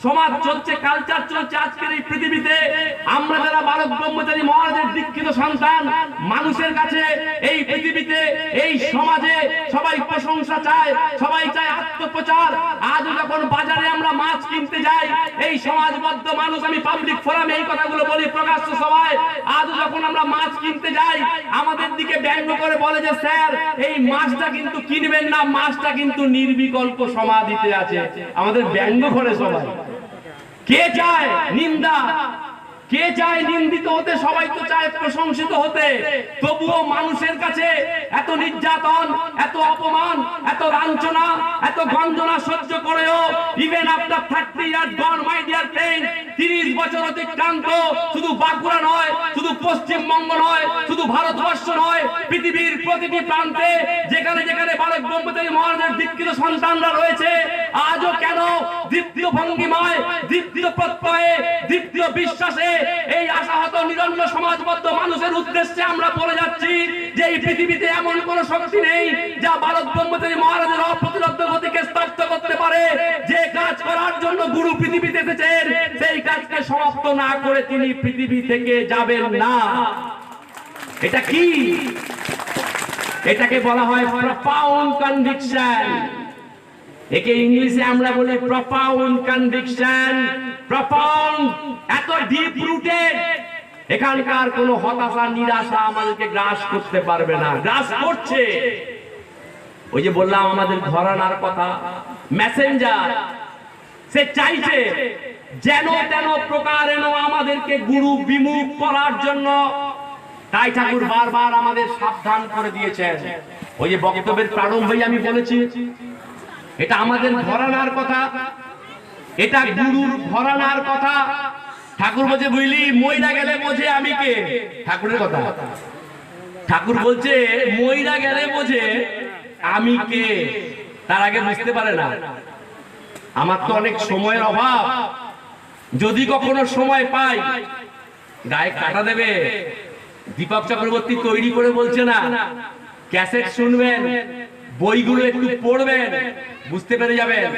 সমাজ চলছে, কালচার চলছে আজকের এই পৃথিবীতে। আমরা যারা বালক ব্রহ্মচারী মহারাজের দীক্ষিত সন্তান, মানুষের কাছে এই পৃথিবীতে, এই সমাজে সবাই প্রশংসা চায়, সবাই চায় আত্মপ্রচার। আজও যখন বাজারে আমরা মাছ কিনতে যাই, এই সমাজবদ্ধ মানুষ, আমি পাবলিক ফোরামে এই কথাগুলো বলি প্রকাশ্য সভায়, আজও যখন আমরা মাছ কিনতে যাই আমাদের দিকে ব্যঙ্গ করে বলে যে স্যার এই মাছটা কিন্তু কিনবেন না, মাছটা কিন্তু নির্বিকল্প সমাধিতে আছে। আমাদের ব্যঙ্গ করে সবাই। কে চায় নিন্দা? কে চায় নিন্দিত হতে? সবাই তো চায় প্রশংসিত হতে। তবুও মানুষের কাছে এত নির্যাতন, এত অপমান, এত লাঞ্ছনা, এত গঞ্জনা সহ্য করেও even after 30 years gone my dear friend, 30 বছর অতিক্রান্ত, শুধু বাঁকুড়া নয়, শুধু পশ্চিমবঙ্গ নয়, শুধু ভারতবর্ষ নয়, পৃথিবীর প্রতিটি প্রান্তে যেখানে যেখানে বালক ব্রহ্মচারী মহারাজের দীক্ষিত সন্তানরা রয়েছে, আজও কেন দ্বিতীয় ভঙ্গিমায়, দ্বিতীয় প্রত্যয়ে, দ্বিতীয় বিশ্বাসে এই আশাহত নিরন্ন সমাজবদ্ধ মানুষের উদ্দেশ্যে আমরা বলে যাচ্ছি যে এই পৃথিবীতে এমন কোন শক্তি নেই যা বালক ব্রহ্মচারী মহারাজের অপ্রতিরোধ্য গতিকে স্তব্ধ করতে পারে। যে কাজ করার জন্য গুরু পৃথিবীতে এসেছেন, সেই কাজকে সমাপ্ত না করে তিনি পৃথিবী থেকে যাবেন না। এটা কি? এটাকে বলা হয় প্রফাউন্ড কনভিকশন। একে ইংলিশে আমরা বলি প্রফাউন্ড কনভিকশন। প্রফাউন্ড, এত ডিপ রুটেড, এখানকার কোন হতাশা, নিরাশা আমাদেরকে গ্রাস করতে পারবে না। গ্রাস করছে। ওই যে বললাম আমাদের ঘরানার কথা, মেসেঞ্জার, সে চাইছে যেন তেন প্রকারেণ আমাদেরকে গুরু বিমুখ করার জন্য। তাই ঠাকুর বারবার আমাদের সাবধান করে দিয়েছেন। ওই যে বক্তব্যের প্রারম্ভেই আমি বলেছি, এটা আমাদের ঘরানার কথা, এটা গুরুর ঘরানার কথা। ঠাকুর বলছে বুঝলি, মইরা গেলে বোঝে আমি কে। ঠাকুরের কথা, ঠাকুর বলছে মইরা গেলে বোঝে আমি কে, তার আগে বুঝতে পারে না। আমার তো অনেক সময়ের অভাব, যদি কখনো সময় পাই গায়ে কাটা দেবে। দীপক চক্রবর্তী তৈরি করে বলছে না, ক্যাসেট শুনবেন, বইগুলো একটু পড়বেন, বুঝতে পেরে যাবেন।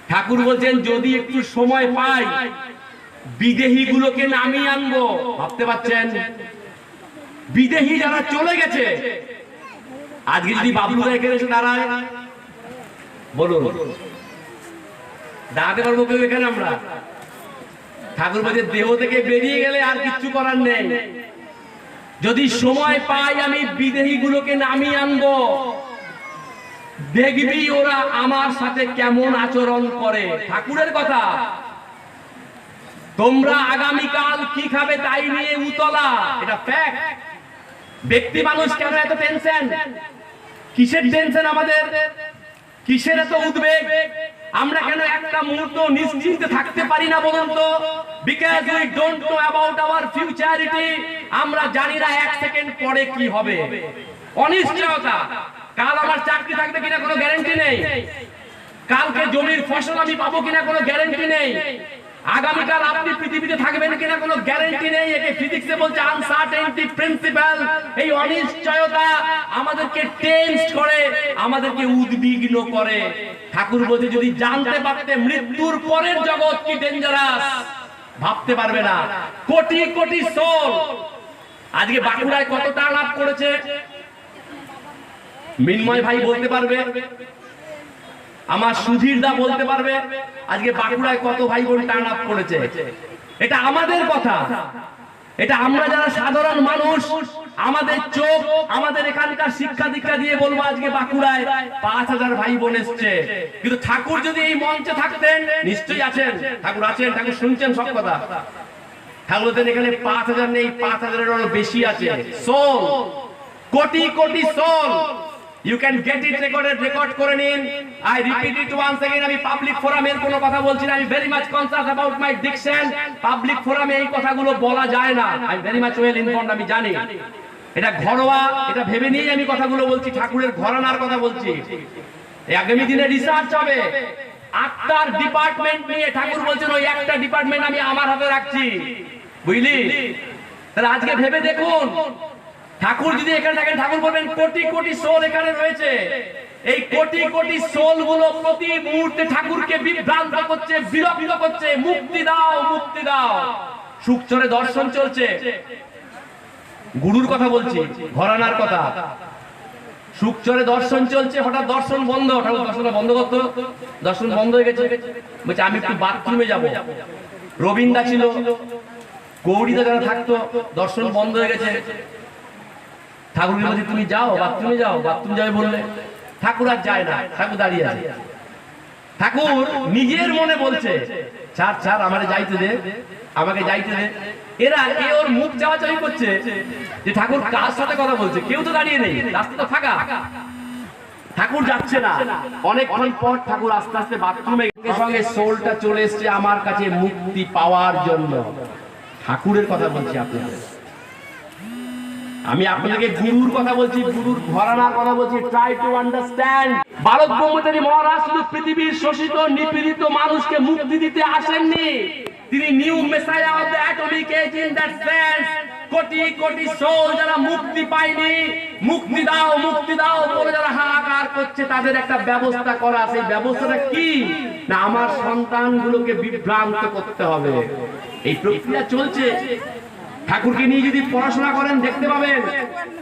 ঠাকুর বলছেন যদি একটু সময় পাই বিদেহী গুলোকে নামিয়ে আনবো। ভাবতে পারছেন, বিদেহী যারা চলে গেছে, আজকে যদি বাবুরা এখানে এসে দাঁড়ায়, বলুন দাঁড়াতে পারবো কেউ এখানে? আমরা ঠাকুর বলছে দেহ থেকে বেরিয়ে গেলে আর কিচ্ছু করার নেই। যদি সময় পাই আমি বিদেহী গুলোকে নামিয়ে আনবো, দেখবি ওরা আমার সাথে কেমন আচরণ করে। ঠাকুরের কথা। তোমরা আগামীকাল কি খাবে তাই নিয়ে উতলা, এটা ফ্যাক্ট। ব্যক্তি মানুষ কেন এত টেনশন? কিসের টেনশন আমাদের? কিসের এত উদ্বেগ? আমরা কেন একটা মুহূর্ত নিশ্চিন্তে থাকতে পারি না বলুন তো? Because we don't know about our futurity. আমরা জানি না এক সেকেন্ড পরে কি হবে। অনিশ্চয়তা। কাল আমার চাকরি থাকবে কিনা কোনো গ্যারান্টি নেই, কালকে জমির ফসল আমি পাবো কিনা কোনো গ্যারান্টি নেই, আগামীকাল আপনি পৃথিবীতে থাকবেন কিনা কোনো গ্যারান্টি নেই। একে ফিজিক্সে বলছে আনসার্টেনটি প্রিন্সিপাল। এই অনিশ্চয়তা আমাদেরকে টেন্স করে, আমাদেরকে উদ্বিগ্ন করে। ঠাকুর বলছে যদি জানতে পারতে মৃত্যুর পরের জগৎ কি ডেঞ্জারাস, ভাবতে পারবে না। কোটি কোটি সোল আজকে বাঁকুড়ায় কত টার্ন আপ করেছে মিন্ময় ভাই বলতে পারবে, আমার সুধীর দা বলতে পারবে আজকে বাঁকুড়ায় কত ভাই বোন টার্ন আপ করেছে। এটা আমাদের কথা, এটা আমরা যারা সাধারণ মানুষ, আমাদের চোখ, আমাদের এখানকার শিক্ষা দীক্ষা দিয়ে বলবো আজকে বাঁকুড়ায় 5000 ভাই বোন এসছে। কিন্তু ঠাকুর যদি এই মঞ্চে থাকতেন, নিশ্চয়ই আছেন, ঠাকুর আছেন, ঠাকুর শুনছেন সব কথা। ঠাকুর এখানে 5000 নেই, 5000-এরও বেশি আছে সোল, কোটি কোটি soul. You can get it recorded, record করে নিন। I repeat it once again, আমি পাবলিক ফোরামের কোনো কথা বলছি না। আমি very much conscious about my diction. Public ফোরামে এই কথাগুলো বলা যায় না। I very much well informed, আমি জানি। এটা ঘরোয়া, এটা ভেবে নিয়েই আমি কথাগুলো বলছি। ঠাকুরের ঘরানার কথা বলছি। এই আগামী দিনে রিসার্চ হবে 8টার ডিপার্টমেন্ট নিয়ে। ঠাকুর বলছেন ওই একটা ডিপার্টমেন্ট আমি আমার হাতে রাখছি, বুঝলি? তাহলে আজকে ভেবে দেখুন, ঠাকুর যদি এখানে থাকেন, ঠাকুর বলবেন কোটি কোটি সোল এখানে রয়েছে। এই কোটি কোটি সোল গুলো প্রতি মুহূর্তে ঠাকুরকে বিভ্রান্ত করছে, বিরক্ত করছে। মুক্তি দাও, মুক্তি দাও। সুখচরে দর্শন চলছে, গুরুর কথা বলছি, ঘরানার কথা। সুখচরে দর্শন চলছে, হঠাৎ দর্শন বন্ধ। ঠাকুর দর্শনটা বন্ধ করতো, দর্শন বন্ধ হয়ে গেছে। বলছে আমি একটু বাথরুমে যাবো। রবীন্দ্র ছিল, গৌরীদা যারা থাকতো, দর্শন বন্ধ হয়ে গেছে। ঠাকুর বলছে তুমি যাও, বাথরুমে যাও। বাথরুম যাবে বললে ঠাকুর আর যায় না, ঠাকুর দাঁড়িয়ে আছে। ঠাকুর নিজের মনে বলছে ছাড় ছাড়, আমাকে যাইতে দে, আমাকে যাইতে দে। এরা ওর মুখ চাওয়াচাওয়ি করছে যে ঠাকুর কার সাথে কথা বলছে, কেউ তো দাঁড়িয়ে নেই, রাস্তা তো ফাঁকা। ঠাকুর যাচ্ছে না। অনেকক্ষণ পর ঠাকুর আস্তে আস্তে বাথরুমে, সঙ্গে সোলটা চলে এসছে আমার কাছে মুক্তি পাওয়ার জন্য। ঠাকুরের কথা বলছি আপনাদের, আমি আপনাদেরকে গুরুর কথা বলছি, গুরুর ঘরানার কথা বলছি। Try to understand. Bharat Brahmachari Maharaj শুধু পৃথিবীর শোষিত নিপীড়িত মানুষকে মুক্তি দিতে আসেননি, তিনি new messiah of the atomic age in that sense. কোটি কোটি সোল যারা মুক্তি পায়নি, মুক্তি দাও, মুক্তি দাও বলে যারা হাহাকার করছে, তাদের একটা ব্যবস্থা করা। সেই ব্যবস্থাটা কি না, আমার সন্তানগুলোকে বিভ্রান্ত করতে হবে। এই প্রক্রিয়া চলছে। ঠাকুরকে নিয়ে যদি পড়াশোনা করেন দেখতে পাবেন,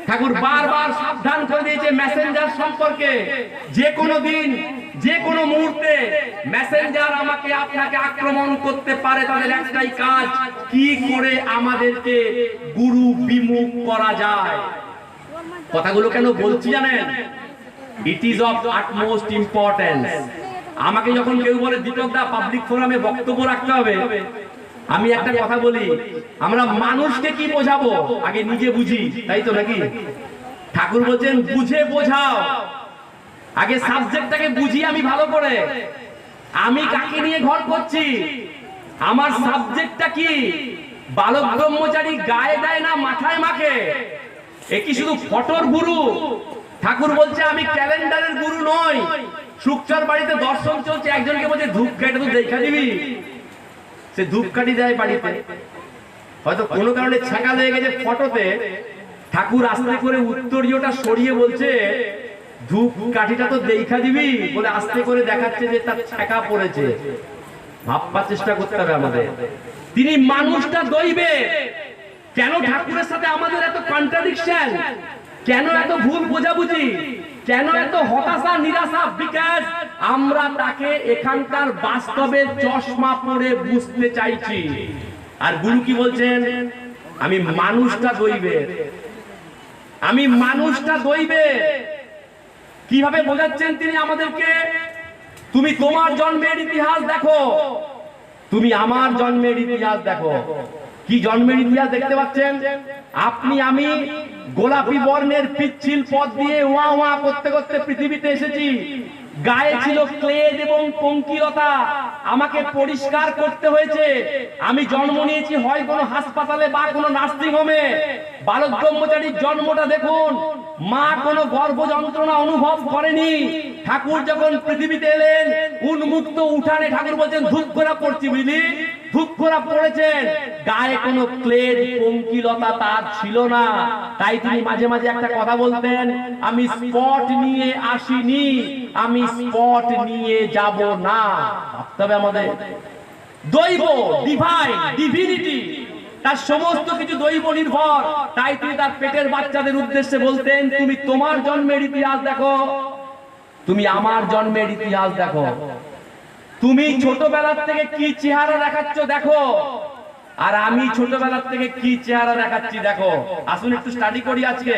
ঠাকুর বারবার সাবধান করে দিয়েছে মেসেঞ্জার সম্পর্কে। যে কোনো দিন, যে কোনো মুহূর্তে মেসেঞ্জার আমাকে আপনাকে আক্রমণ করতে পারে। তাদের একটাই কাজ, কি করে আমাদেরকে গুরু বিমুখ করা যায়। কথাগুলো কেন বলছি জানেন? It is of utmost importance. আমাকে যখন কেউ বলে দীপক দা পাবলিক ফোরামে বক্তব্য রাখতে হবে, আমি একটা কথা বলি, আমরা মানুষকে কি বোঝাবো, আগে নিজে বুঝি, তাই তো নাকি? ঠাকুর বলছেন বুঝে বোঝাও, আগে সাবজেক্টটাকে বুঝি আমি ভালো করে। আমি কাকে নিয়ে ঘর করছি, আমার সাবজেক্টটা কি? বালক ব্রহ্মচারী গায়ে দেয় না মাথায় মাখে, এ কি শুধু ফটোর গুরু? ঠাকুর বলছে আমি ক্যালেন্ডারের গুরু নই। শুকচার বাড়িতে দর্শন চলছে, একজনকে বলছে ধূপকাঠি তো দেখা দিবি, সে ধূপকাঠি দেয় বাড়িতে, হয়তো কোনো কারণে ছাকা লেগে গেছে ফটোতে। ঠাকুর আস্তে করে উত্তরীয়টা সরিয়ে বলছে ধূপকাঠিটা তো দেখা দিবি বলে আস্তে করে দেখাচ্ছে যে তার ছাকা পড়েছে। ভাববার চেষ্টা করতে হবে আমাদের। তিনি মানুষটা দইবে কেন? ঠাকুরের সাথে আমাদের এত কন্ট্রাডিকশন কেন, এত ভুল বোঝাবুঝি কেন, এত হতাশা নিরাশা? বিকজ আমরা তাকে এখানকার বাস্তবের চশমা পরে বুঝতে চাইছি। আর গুরু কি বলছেন? আমি মানুষটা দইবে, আমি মানুষটা দইবে। কিভাবে বোঝাচ্ছেন তিনি আমাদেরকে? তুমি তোমার জন্মের ইতিহাস দেখো, তুমি আমার জন্মের ইতিহাস দেখো। কি জন্মের ইতিহাস দেখতে পাচ্ছেন? আপনি আমি গোলাপি বর্ণের পিচ্ছিল পথ দিয়ে ওয়া ওয়া করতে করতে পৃথিবীতে এসেছি। গায়ে ছিল ক্লেদ এবং পঙ্কিলতা, আমাকে পরিষ্কার করতে হয়েছে। আমি জন্ম নিয়েছি হয় কোনো হাসপাতালে বা কোনো নার্সিং হোমে। বালক ব্রহ্মচারীর জন্মটা দেখুন, মা কোনো গর্ভ যন্ত্রণা অনুভব করেনি। ঠাকুর যখন পৃথিবীতে এলেন উন্মুক্ত উঠানে, ঠাকুর বলছেন ধূপ করা পড়ছি, বুঝলি? ধূপ করা পড়েছেন, গায়ে কোনো ক্লেদ পঙ্কিলতা তার ছিল না। তাই তিনি মাঝে মাঝে একটা কথা বলতেন, আমি স্পট নিয়ে আসিনি, আমি স্পট নিয়ে যাব না। তবে আমাদের দৈব, ডিভাইন, ডিভিনিটি, তার সমস্ত কিছু দৈব নির্ভর। তাই তিনি তার পেটের বাচ্চাদের উদ্দেশ্যে বলতেন তুমি তোমার জন্মের ইতিহাস দেখো, তুমি আমার জন্মের ইতিহাস দেখো। তুমি ছোটবেলার থেকে কি চেহারা দেখাচ্ছ দেখো, আর আমি ছোটবেলার থেকে কি চেহারা দেখাচ্ছি দেখো। আসুন একটু স্টাডি করি আজকে।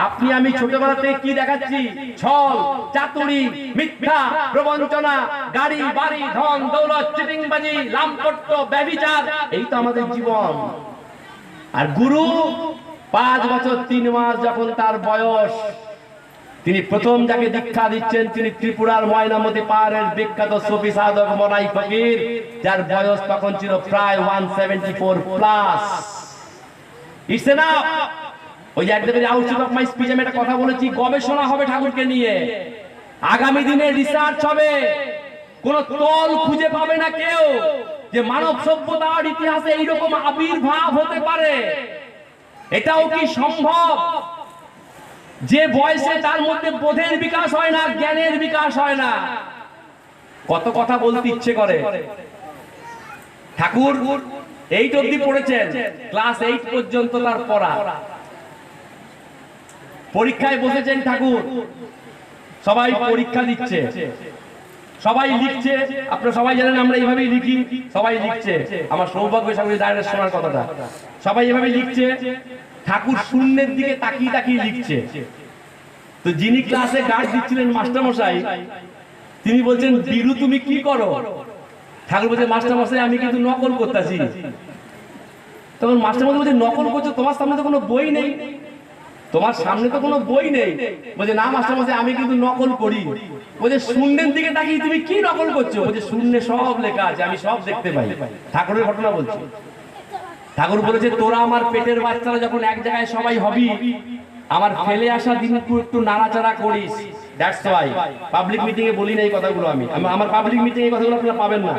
আপনি আমি ছোটবেলা থেকে কি দেখাচ্ছি? ছল, চাতুরি, মিথ্যা, প্রবঞ্চনা, গাড়ি বাড়ি, ধন দৌলত, চিটিংবাজি, লাম্পট্য, ব্যভিচার, এই তো আমাদের জীবন। আর গুরু 5 বছর 3 মাস যখন তার বয়স, তিনি প্রথম যাকে দীক্ষা দিচ্ছেন তিনি ত্রিপুরার ময়নামতি পাহাড়ের বিখ্যাত সুফি সাধক মনাই ফকির, যার বয়স তখন ছিল প্রায় 174 প্লাস। It's enough. ওই যে একদম আউটসাইড অফ মাই স্পিচ আমি একটা কথা বলেছি, গবেষণা হবে ঠাকুরকে নিয়ে, আগামী দিনে রিসার্চ হবে। কোন তল খুঁজে পাবে না কেউ যে মানব সভ্যতার ইতিহাসে এইরকম আবির্ভাব হতে পারে। এটাও কি সম্ভব? যে বয়সে তার মধ্যে বোধের বিকাশ হয় না, জ্ঞানের বিকাশ হয় না। কত কথা বলতে ইচ্ছে করে। ঠাকুর 8 অবধি পড়েছেন, ক্লাস 8 পর্যন্ত তার পড়া। পরীক্ষায় বসেছেন ঠাকুর, সবাই পরীক্ষা দিচ্ছে, সবাই লিখছে। আপনারা সবাই জানেন আমরা এইভাবেই লিখি, সবাই লিখছে। আমার সৌভাগ্য সামনে দাঁড়িয়ে শোনার কথাটা, সবাই এভাবে লিখছে। ঠাকুর শূন্যের দিকে তাকিয়ে তাকিয়ে লিখছে। তো যিনি ক্লাসে গার্ড দিচ্ছিলেন মাস্টার মশাই, তিনি বলছেন বীরু তুমি কি করো? ঠাকুর বলছে মাস্টার মশাই আমি কিন্তু নকল করতেছি। তখন মাস্টার মশাই বলছে নকল করছো? তোমার সামনে তো কোনো বই নেই, তোমার সামনে তো কোনো বই নেই। বলছে না মাস্টার মশাই আমি কিন্তু নকল করি। বলছে শূন্যের দিকে তাকিয়ে তুমি কি নকল করছো? বলছে শূন্যে সব লেখা আছে, আমি সব দেখতে পাই। ঠাকুরের ঘটনা বলছি। ঠাকুর বলেছে তোরা আমার পেটের বাচ্চারা যখন এক জায়গায় সবাই হবি, আমার ফেলে আসা দিন একটু নাড়াচাড়া করিস। দ্যাটস ওয়াই পাবলিক মিটিং এ বলি না এই কথাগুলো। আমি আমার পাবলিক মিটিং এ কথাগুলো আপনারা পাবেন না,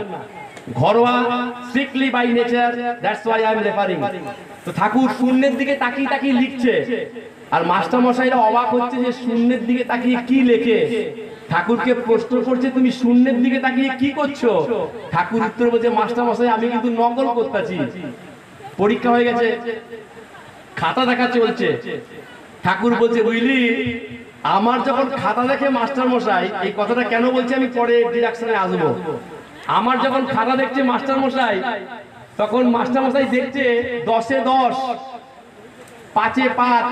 ঘরোয়া, strictly by nature. That's why I am referring. তো ঠাকুর শূন্যের দিকে তাকিয়ে তাকিয়ে লিখছে, আর মাস্টার মশাইরা অবাক হচ্ছে যে শূন্যের দিকে তাকিয়ে কি লেখে। ঠাকুরকে প্রশ্ন করছে তুমি শূন্যের দিকে তাকিয়ে কি করছো? ঠাকুর উত্তর বলছে মাস্টার মশাই আমি কিন্তু নকল করতেছি। পরীক্ষা হয়ে গেছে, খাতা দেখা চলছে। ঠাকুর বলছে বুঝলি আমার যখন খাতা দেখে মাস্টার মশাই, এই কথাটা কেন বলছি আমি পরে ডিডাকশনে আসবো। আমার যখন খাতা দেখছে মাস্টার মশাই, তখন মাস্টার মশাই দেখছে 10-এ 10, 5-এ 5,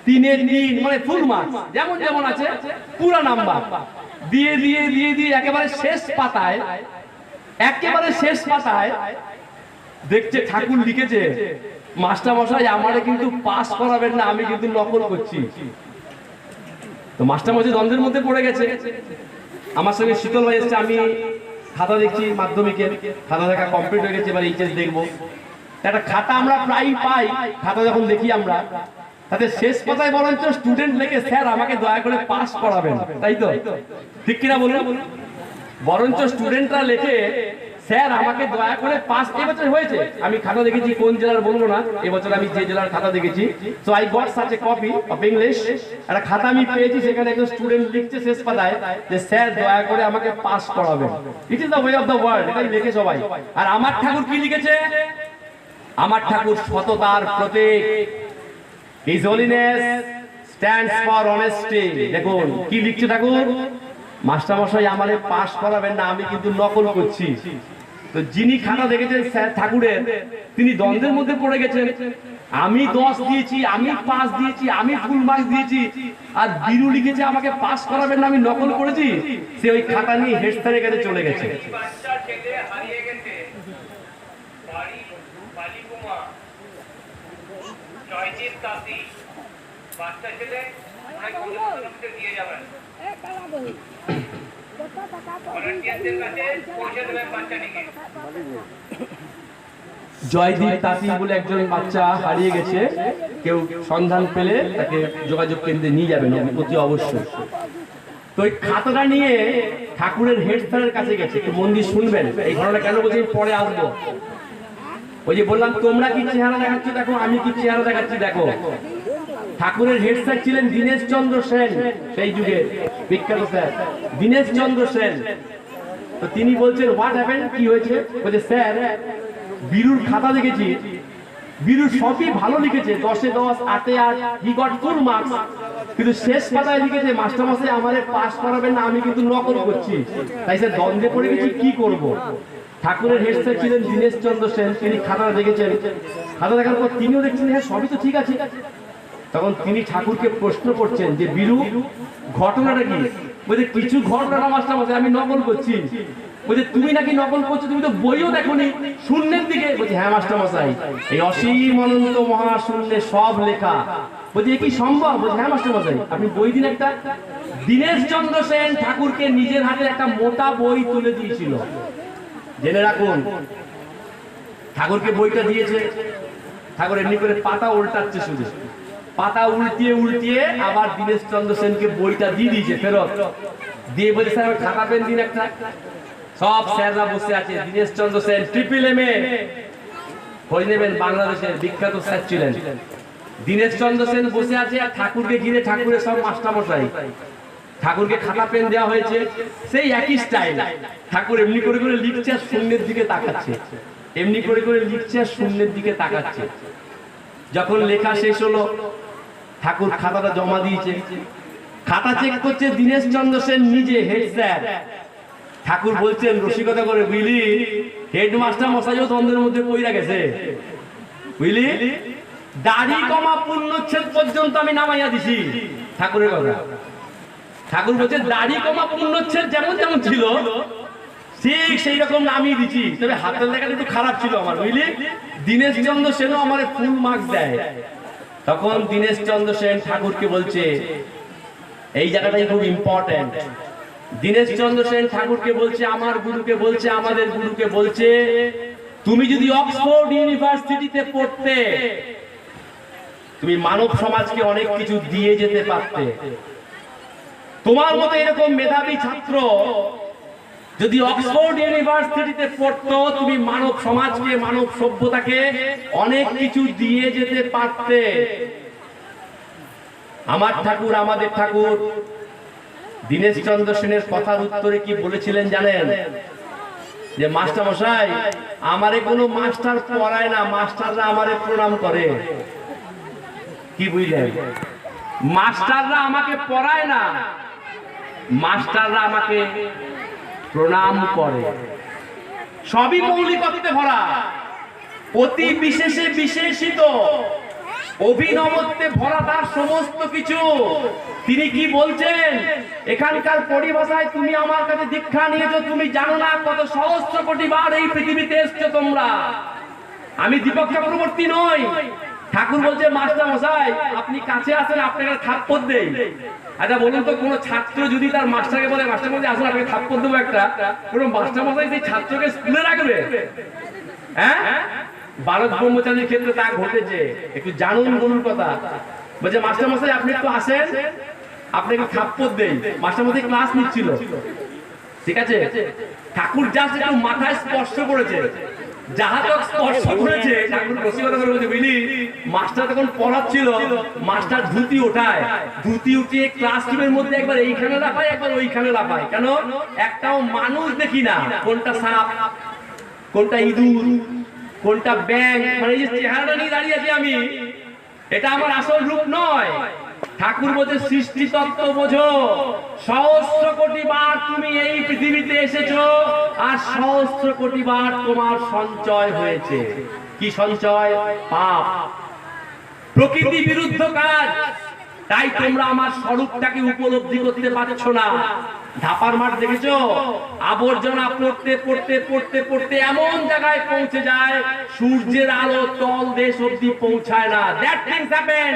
3-এ 3, মানে ফুল মার্কস যেমন যেমন আছে পুরো নাম্বার দিয়ে দিয়ে দিয়ে দিয়ে একেবারে শেষ পাতায় দেখছে ঠাকুর লিখেছে, মাস্টার মশাই আমারে কিন্তু পাস করাবেন না, আমি কিন্তু নকল করছি। তো মাস্টার মশাই দ্বন্দ্বের মধ্যে পড়ে গেছে। আমার সঙ্গে শীতল ভাই এসছে, আমি খাতা দেখছি মাধ্যমিকের, খাতা দেখা কমপ্লিট হয়ে গেছে, এবার এইচএস দেখবো। একটা খাতা আমরা প্রায় পাই, খাতা যখন দেখি আমরা, তাতে শেষ কথায় বরঞ্চ স্টুডেন্ট লেখে স্যার আমাকে দয়া করে পাস করাবেন, তাই তো? ঠিক কিনা বলুন? বরঞ্চ স্টুডেন্টরা লেখে স্যার আমাকে দয়া করে পাস। এবছর হয়েছে, আমি খাতা দেখেছি, কোন জেলার বলবো না, এবছর আমি যে জেলার খাতা দেখেছি। So I got such a copy of English, একটা খাতা আমি পেয়েছি, সেখানে একজন স্টুডেন্ট লিখছে শেষ পাতায় যে স্যার দয়া করে আমাকে পাস করাবেন। ইট is the way of the world, এটাই লেখে সবাই। আর আমার ঠাকুর কি লিখেছে? আমার ঠাকুর সততার প্রতীক। His holiness stands for honesty। দেখুন কি লিখছে ঠাকুর, মাস্টার মশাই আমারে পাস করাবেন না, আমি কিন্তু নকল করছি। তো যিনি খাতা দেখেছেন স্যার ঠাকুরের, তিনি দ্বন্দ্বের মধ্যে পড়ে গেছেন। আমি 10 দিয়েছি, আমি 5 দিয়েছি, আমি ফুল মার্কস দিয়েছি, আর বিরু লিখেছে আমাকে পাস করাবেন না, আমি নকল করেছি। সে ওই খাতা নিয়ে হেড স্যারের কাছে চলে গেছে। বাচ্চা ছেলে হারিয়ে গেছে, বাড়ি বালিকুমা, জয়জিৎ কাশি, বাচ্চা ছেলে অনেক বন্ধুকে দিয়ে যাবেন, ভলান্টিয়ারদের কাছে পৌঁছে দেবেন বাচ্চাটিকে। জয়দীপ তাঁতি বলে একজন বাচ্চা হারিয়ে গেছে, কেউ সন্ধান পেলে তাকে যোগাযোগ কেন্দ্রে নিয়ে যাবেন অতি অবশ্যই। তো ওই খাতাটা নিয়ে ঠাকুরের হেড স্যারের কাছে গেছে। একটু মন দিয়ে শুনবেন, এই ঘটনা কেন বলছি পরে আসবো। ওই যে বললাম তোমরা কি চেহারা দেখাচ্ছ দেখো, আমি কি চেহারা দেখাচ্ছি দেখো। ঠাকুরের হেড স্যার ছিলেন দীনেশ চন্দ্র সেন, সেই যুগে বিখ্যাত স্যার দীনেশ চন্দ্র সেন। তো তিনি বলছেন হোয়াট হ্যাপেন্ড, কি হয়েছে? বলছে স্যার বীরুর খাতা দেখেছি, বীরু সবই ভালো লিখেছে, 10-এ 10, 8-এ 8, হি গট ফুল মার্কস, কিন্তু শেষ পাতায় লিখেছে মাস্টার মশাই আমারে পাস করাবেন না, আমি কিন্তু নকল করছি। তাই স্যার দ্বন্দ্বে পড়ে গেছি, কি করব? ঠাকুরের হেড স্যার ছিলেন দীনেশ চন্দ্র সেন, তিনি খাতা দেখেছেন। খাতা দেখার পর তিনিও দেখছেন হ্যাঁ সবই তো ঠিক আছে। তখন তিনি ঠাকুরকে প্রশ্ন করছেন যে বীরু ঘটনাটা কি? বলছে কিছু ঘটনা না মাস্টার মশাই, আমি নকল করছি। বলছে তুমি নাকি নকল করছো, তুমি তো বইও দেখোনি, শূন্যের দিকে। বলছে হ্যাঁ মাস্টার মশাই, এই অসীম অনন্ত মহাশূন্যে সব লেখা। বলছে এ কি সম্ভব? বলছে হ্যাঁ মাস্টার মশাই, আপনি বই দিন একটা। দীনেশ চন্দ্র সেন ঠাকুরকে নিজের হাতে একটা মোটা বই তুলে দিয়েছিল, জেনে রাখুন। ঠাকুরকে বইটা দিয়েছে, ঠাকুর এমনি করে পাতা উল্টাচ্ছে, শুধু পাতা উল্টিয়ে উল্টিয়ে আবার দীনেশ চন্দ্র সেনকে বইটা দিয়ে দিয়েছে ফেরত। দিয়ে বলছে স্যার খাতা পেন দিন একটা। সব স্যাররা বসে আছে, দীনেশ চন্দ্র সেন ট্রিপল এম এ খোঁজ নেবেন, বাংলাদেশের বিখ্যাত স্যার ছিলেন। দীনেশ চন্দ্র সেন বসে আছে আর ঠাকুরকে ঘিরে ঠাকুরের সব মাস্টার মশাই। ঠাকুরকে খাতা পেন দেওয়া হয়েছে, সেই একই স্টাইল। ঠাকুর এমনি করে করে লিখছে আর শূন্যের দিকে তাকাচ্ছে, এমনি করে করে লিখছে আর শূন্যের দিকে তাকাচ্ছে। যখন লেখা শেষ হলো, ঠাকুর খাতাটা জমা দিয়েছে। খাতা চেক করছে দীনেশ চন্দ্র সেন নিজে, হেড স্যার। ঠাকুর বলছেন রসিকতা করে, বুঝলি হেডমাস্টার মশাইও দ্বন্দ্বের মধ্যে পইরা গেছে, বুঝলি দাড়ি কমা পূর্ণচ্ছেদ পর্যন্ত আমি নামাইয়া দিছি। ঠাকুরের কথা। ঠাকুর বলছে দাড়ি কমা পূর্ণচ্ছেদ যেমন যেমন ছিল ঠিক সেই রকম নামিয়ে দিছি, তবে হাতের লেখাটা একটু খারাপ ছিল আমার, বুঝলি। দীনেশ চন্দ্র সেনও আমার ফুল মার্কস দেয়। তখন দীনেশ চন্দ্র সেন ঠাকুরকে বলছে, এই জায়গাটাই খুব ইম্পর্টেন্ট। দীনেশ চন্দ্র সেন ঠাকুরকে বলছে, আমার গুরুকে বলছে, আমাদের গুরুকে বলছে, তুমি যদি অক্সফোর্ড ইউনিভার্সিটিতে পড়তে, তুমি মানব সমাজকে অনেক কিছু দিয়ে যেতে পারতে। তোমার মতো এরকম মেধাবী ছাত্র যদি অক্সফোর্ড ইউনিভার্সিটিতে পড়তো, তুমি মানব সমাজকে, মানব সভ্যতাকে অনেক কিছু দিয়ে যেতে পারতে। আমার ঠাকুর, আমাদের ঠাকুর দীনেশ চন্দ্র সেনের কথার উত্তরে কি বলেছিলেন জানেন? যে মাস্টার মশাই, আমারে কোনো মাস্টার পড়ায় না, মাস্টাররা আমারে প্রণাম করে। কি বুঝলেন? মাস্টাররা আমাকে পড়ায় না, মাস্টাররা আমাকে প্রণাম করে। সবই মৌলিকত্বে ভরা, অতি বিশেষে বিশেষিত, অভিনবত্বে ভরা তার সমস্ত কিছু। তিনি কি বলছেন এখানকার পরিভাষায়? তুমি আমার কাছে দীক্ষা নিয়েছো, তুমি জানো না কত সহস্র কোটি বার এই পৃথিবীতে এসছো তোমরা। আমি দীপক চক্রবর্তী নই। ঠাকুর বলছে মাস্টার মশাই আপনি কাছে আসেন, আপনাকে থাপ্পড় দেই। আচ্ছা বলুন তো, কোন ছাত্র যদি তার মাস্টারকে বলে মাস্টার মশাই আসুন আপনাকে থাপ্পড় দেবো একটা, কোন মাস্টার মশাই সেই ছাত্রকে স্কুলে রাখবে? হ্যাঁ, বালক ব্রহ্মচারীর ক্ষেত্রে তা ঘটেছে। একটু জানুন গুরুর কথা। বলছে মাস্টার মশাই আপনি একটু আসেন, আপনাকে থাপ্পড় দেই। মাস্টার মশাই ক্লাস নিচ্ছিল, ঠিক আছে? ঠাকুর জাস্ট একটু মাথায় স্পর্শ করেছে, যাহাতক স্পর্শ করেছে, ঠাকুর রসিকতা করে বলছে বুঝলি, মাস্টার তখন পড়াচ্ছিল, মাস্টার ধুতি ওঠায়, ধুতি উঠিয়ে ক্লাসরুমের মধ্যে একবার এইখানে লাফায় একবার ওইখানে লাফায়। কেন? একটাও মানুষ দেখি না, কোনটা সাপ, কোনটা ইঁদুর, কোনটা ব্যাঙ, মানে এই যে চেহারাটা নিয়ে দাঁড়িয়ে আছি আমি, এটা আমার আসল রূপ নয়। ঠাকুর বলছে সৃষ্টি তত্ত্ব বোঝো, সহস্র কোটি বার তুমি এই পৃথিবীতে এসেছো, আর সহস্র কোটি বার তোমার সঞ্চয় হয়েছে। কি সঞ্চয়? পাপ, প্রকৃতি বিরুদ্ধ কাজ। তাই তোমরা আমার স্বরূপটাকে উপলব্ধি করতে পারছো না। ধাপার মাঠ দেখেছো? আবর্জনা পড়তে পড়তে পড়তে পড়তে এমন জায়গায় পৌঁছে যায় সূর্যের আলো তল দেশ অব্দি পৌঁছায় না। That things happen.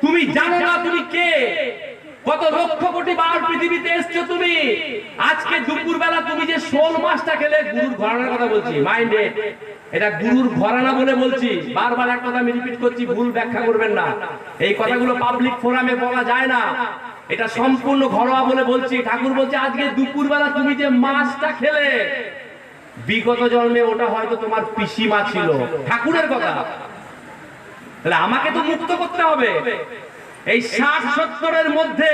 তুমি জানো না তুমি কে, কত লক্ষ কোটি বার পৃথিবীতে এসছো তুমি। আজকে দুপুর বেলা তুমি যে শোল মাছটা খেলে, গুরুর ঘরানার কথা বলছি, মাইন্ডে, এটা গুরুর ঘরানা বলে বলছি। বারবার এক কথা আমি রিপিট করছি, ভুল ব্যাখ্যা করবেন না। এই কথাগুলো পাবলিক ফোরামে বলা যায় না, এটা সম্পূর্ণ ঘরোয়া বলে বলছি। ঠাকুর বলছে আজকে দুপুর বেলা তুমি যে মাছটা খেলে, বিগত জন্মে ওটা হয়তো তোমার পিসিমা ছিল। ঠাকুরের কথা। তাহলে আমাকে তো মুক্ত করতে হবে। এই 60-70-এর মধ্যে,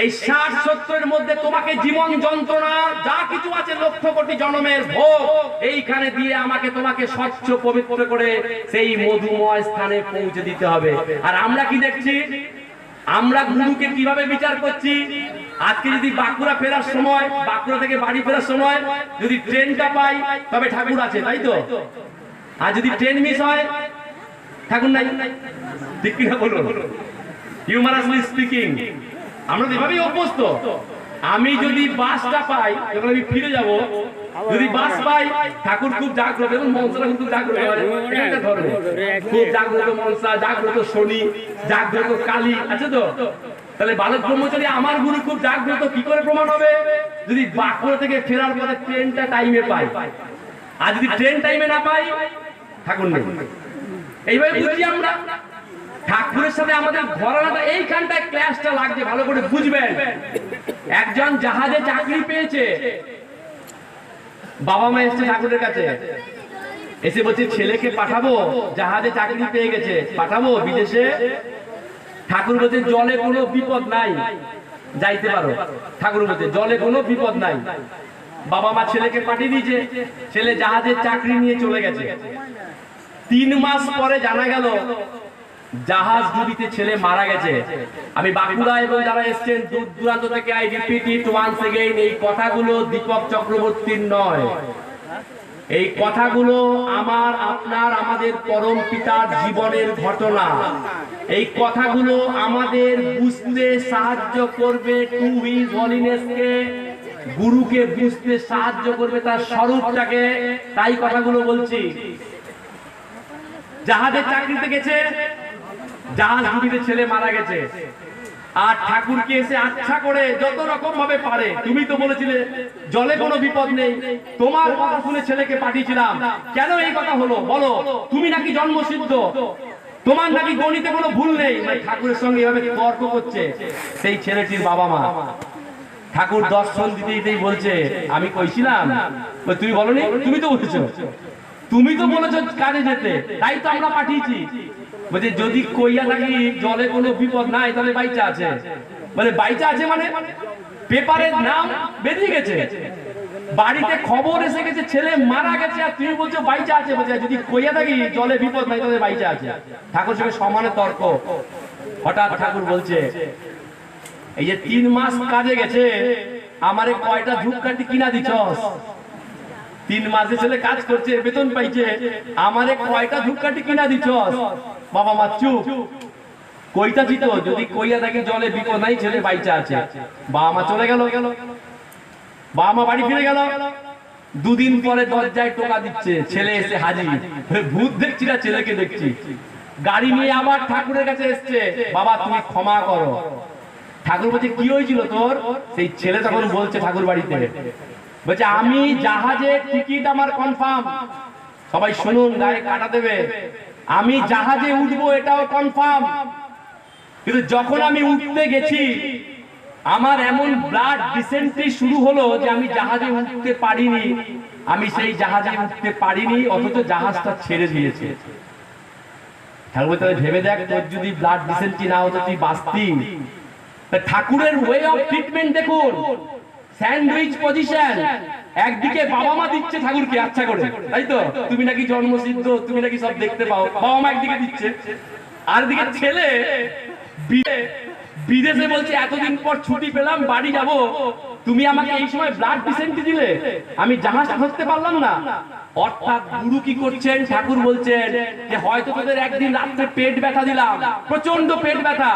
এই 60-70-এর মধ্যে তোমাকে জীবন যন্ত্রণা যা কিছু আছে লক্ষ কোটি জন্মের ভোগ এইখানে দিয়ে আমাকে তোমাকে স্বচ্ছ পবিত্র করে সেই মধুময় স্থানে পৌঁছে দিতে হবে। আর আমরা কি দেখছি? আমরা গুরুকে কিভাবে বিচার করছি? আজকে যদি বাঁকুড়া ফেরার সময়, বাঁকুড়া থেকে বাড়ি ফেরার সময় যদি ট্রেনটা পাই তবে ঠাকুর আছে, তাই তো? আর যদি ট্রেন মিস হয় ঠাকুর নাই, ঠিক কিনা বলুন? হিউমারাসলি স্পিকিং, আমরা এভাবেই অভ্যস্ত। আমি যদি বাসটা পাই, যখন আমি ফিরে যাব, যদি বাস পাই, ঠাকুর খুব জাগ্রত, এবং মনসা খুব জাগ্রত, একটা ধরনের খুব জাগ্রত মনসা, জাগ্রত শনি, জাগ্রত কালী আছে তো। তাহলে বালক ব্রহ্মচারী আমার গুরু খুব জাগ্রত কি করে প্রমাণ হবে? যদি বাঁকুড়া থেকে ফেরার পরে ট্রেনটা টাইমে পাই। আর যদি ট্রেন টাইমে না পাই, ঠাকুর নেই। এইভাবে বুঝি আমরা। ঠাকুরের সাথে আমাদের ঘরানাটা এইখানটায় ক্লাসটা লাগছে, ভালো করে বুঝবেন। একজন জাহাজে চাকরি পেয়েছে, বাবা মা এসছে ঠাকুরের কাছে, এসে বলছে ছেলেকে পাঠাবো, জাহাজে চাকরি পেয়ে গেছে, পাঠাবো বিদেশে। ঠাকুর বলছে জলে কোনো বিপদ নাই, যাইতে পারো। ঠাকুর বলছে জলে কোনো বিপদ নাই। বাবা মা ছেলেকে পাঠিয়ে দিয়েছে, ছেলে জাহাজের চাকরি নিয়ে চলে গেছে। 3 মাস পরে জানা গেল জাহাজ ডুবিতে ছেলে মারা গেছে। আমি বাঁকুড়া এবং যারা এসছেন দূর দূরান্ত থেকে, I repeat it once again, এই কথাগুলো দীপক চক্রবর্তীর নয়। এই কথাগুলো আমার, আপনার, আমাদের পরম পিতার জীবনের ঘটনা। এই কথাগুলো আমাদের বুঝতে সাহায্য করবে, টু হিজ হলিনেসকে, গুরুকে বুঝতে সাহায্য করবে, তার স্বরূপটাকে। তাই কথাগুলো বলছি। জাহাজের চাকরিতে গেছে, জাহাজ ডুবিতে ছেলে মারা গেছে, আর ঠাকুরকে এসে আচ্ছা করে যত রকম ভাবে পারে, তুমি তো বলেছিলে জলে কোনো বিপদ নেই, তোমার কথা শুনে ছেলেকে পাঠিয়েছিলাম, কেন এই কথা হলো বলো? তুমি নাকি জন্মসিদ্ধ, তোমার নাকি গণিতে কোনো ভুল নেই। ঠাকুরের সঙ্গে এভাবে তর্ক করছে সেই ছেলেটির বাবা মা। ঠাকুর দর্শন দিতে দিতেই বলছে আমি কইছিলাম, তুমি বলনি? তুমি তো বলেছো, তুমি তো বলেছো কাজে যেতে, তাই তো আমরা পাঠিয়েছি। বলছে যদি কইয়া থাকি জলে কোনো বিপদ নাই তাহলে বাইচা আছে। বলে বাইচা আছে মানে? পেপারের নাম বেরিয়ে গেছে, বাড়িতে খবর এসে গেছে ছেলে মারা গেছে, আর তুমি বলছো বাইচা আছে। বলছে যদি কইয়া থাকি জলে বিপদ নাই তাহলে বাইচা আছে। ঠাকুর সঙ্গে সমানে তর্ক। হঠাৎ ঠাকুর বলছে এই যে 3 মাস কাজে গেছে, আমারে কয়টা ধূপকাঠি কিনা দিছস? 3 মাসে ছেলে কাজ করছে, বেতন পাইছে, আমারে কয়টা ধূপকাঠি কিনা দিছস? বাবা মা চুপ। কইতা ছিল যদি কইয়া থাকে জলে বিপদ নাই, ছেলে বাইচা আছে। বাবা মা চলে গেল, বাবা মা বাড়ি ফিরে গেল। দুদিন পরে দরজায় টোকা দিচ্ছে, ছেলে এসে হাজির। ভূত দেখছি না, ছেলেকে দেখছি। গাড়ি নিয়ে আবার ঠাকুরের কাছে এসছে, বাবা তুমি ক্ষমা করো। ঠাকুর বলছে কি হয়েছিল তোর? সেই ছেলে তখন বলছে ঠাকুর বাড়িতে, বলছে আমি জাহাজের টিকিট আমার কনফার্ম। সবাই শুনুন, গায়ে কাটা দেবে। আমি জাহাজে উঠবো এটাও কনফার্ম, কিন্তু যখন আমি উঠতে গেছি আমার এমন ব্লাড ডিসেন্ট্রি শুরু হলো যে আমি জাহাজে উঠতে পারিনি। আমি সেই জাহাজে উঠতে পারিনি, অথচ জাহাজটা ছেড়ে দিয়েছে। ঠাকুর তাহলে ভেবে দেখ, তোর যদি ব্লাড ডিসেন্ট্রি না হতো তুই বাঁচতি। ঠাকুরের ওয়ে অফ ট্রিটমেন্ট দেখুন, স্যান্ডউইচ পজিশন। একদিকে বাবা মা দিচ্ছে ঠাকুরকে আচ্ছা করে, তাই তো, তুমি নাকি জন্মসিদ্ধ, তুমি নাকি সব দেখতে পাও, বাবা মা একদিকে দিচ্ছে। আর দিকে ছেলে বিদেশে বলছে এতদিন পর ছুটি পেলাম, বাড়ি যাব, তুমি আমাকে এই সময় ব্লাড ডিসেন্ট্রি দিলে, আমি জাহাজটা ধরতে পারলাম না। অর্থাৎ গুরু কি করছেন? ঠাকুর বলছেন যে হয়তো তোদের একদিন রাত্রে পেট ব্যথা দিলাম, প্রচন্ড পেট ব্যথা,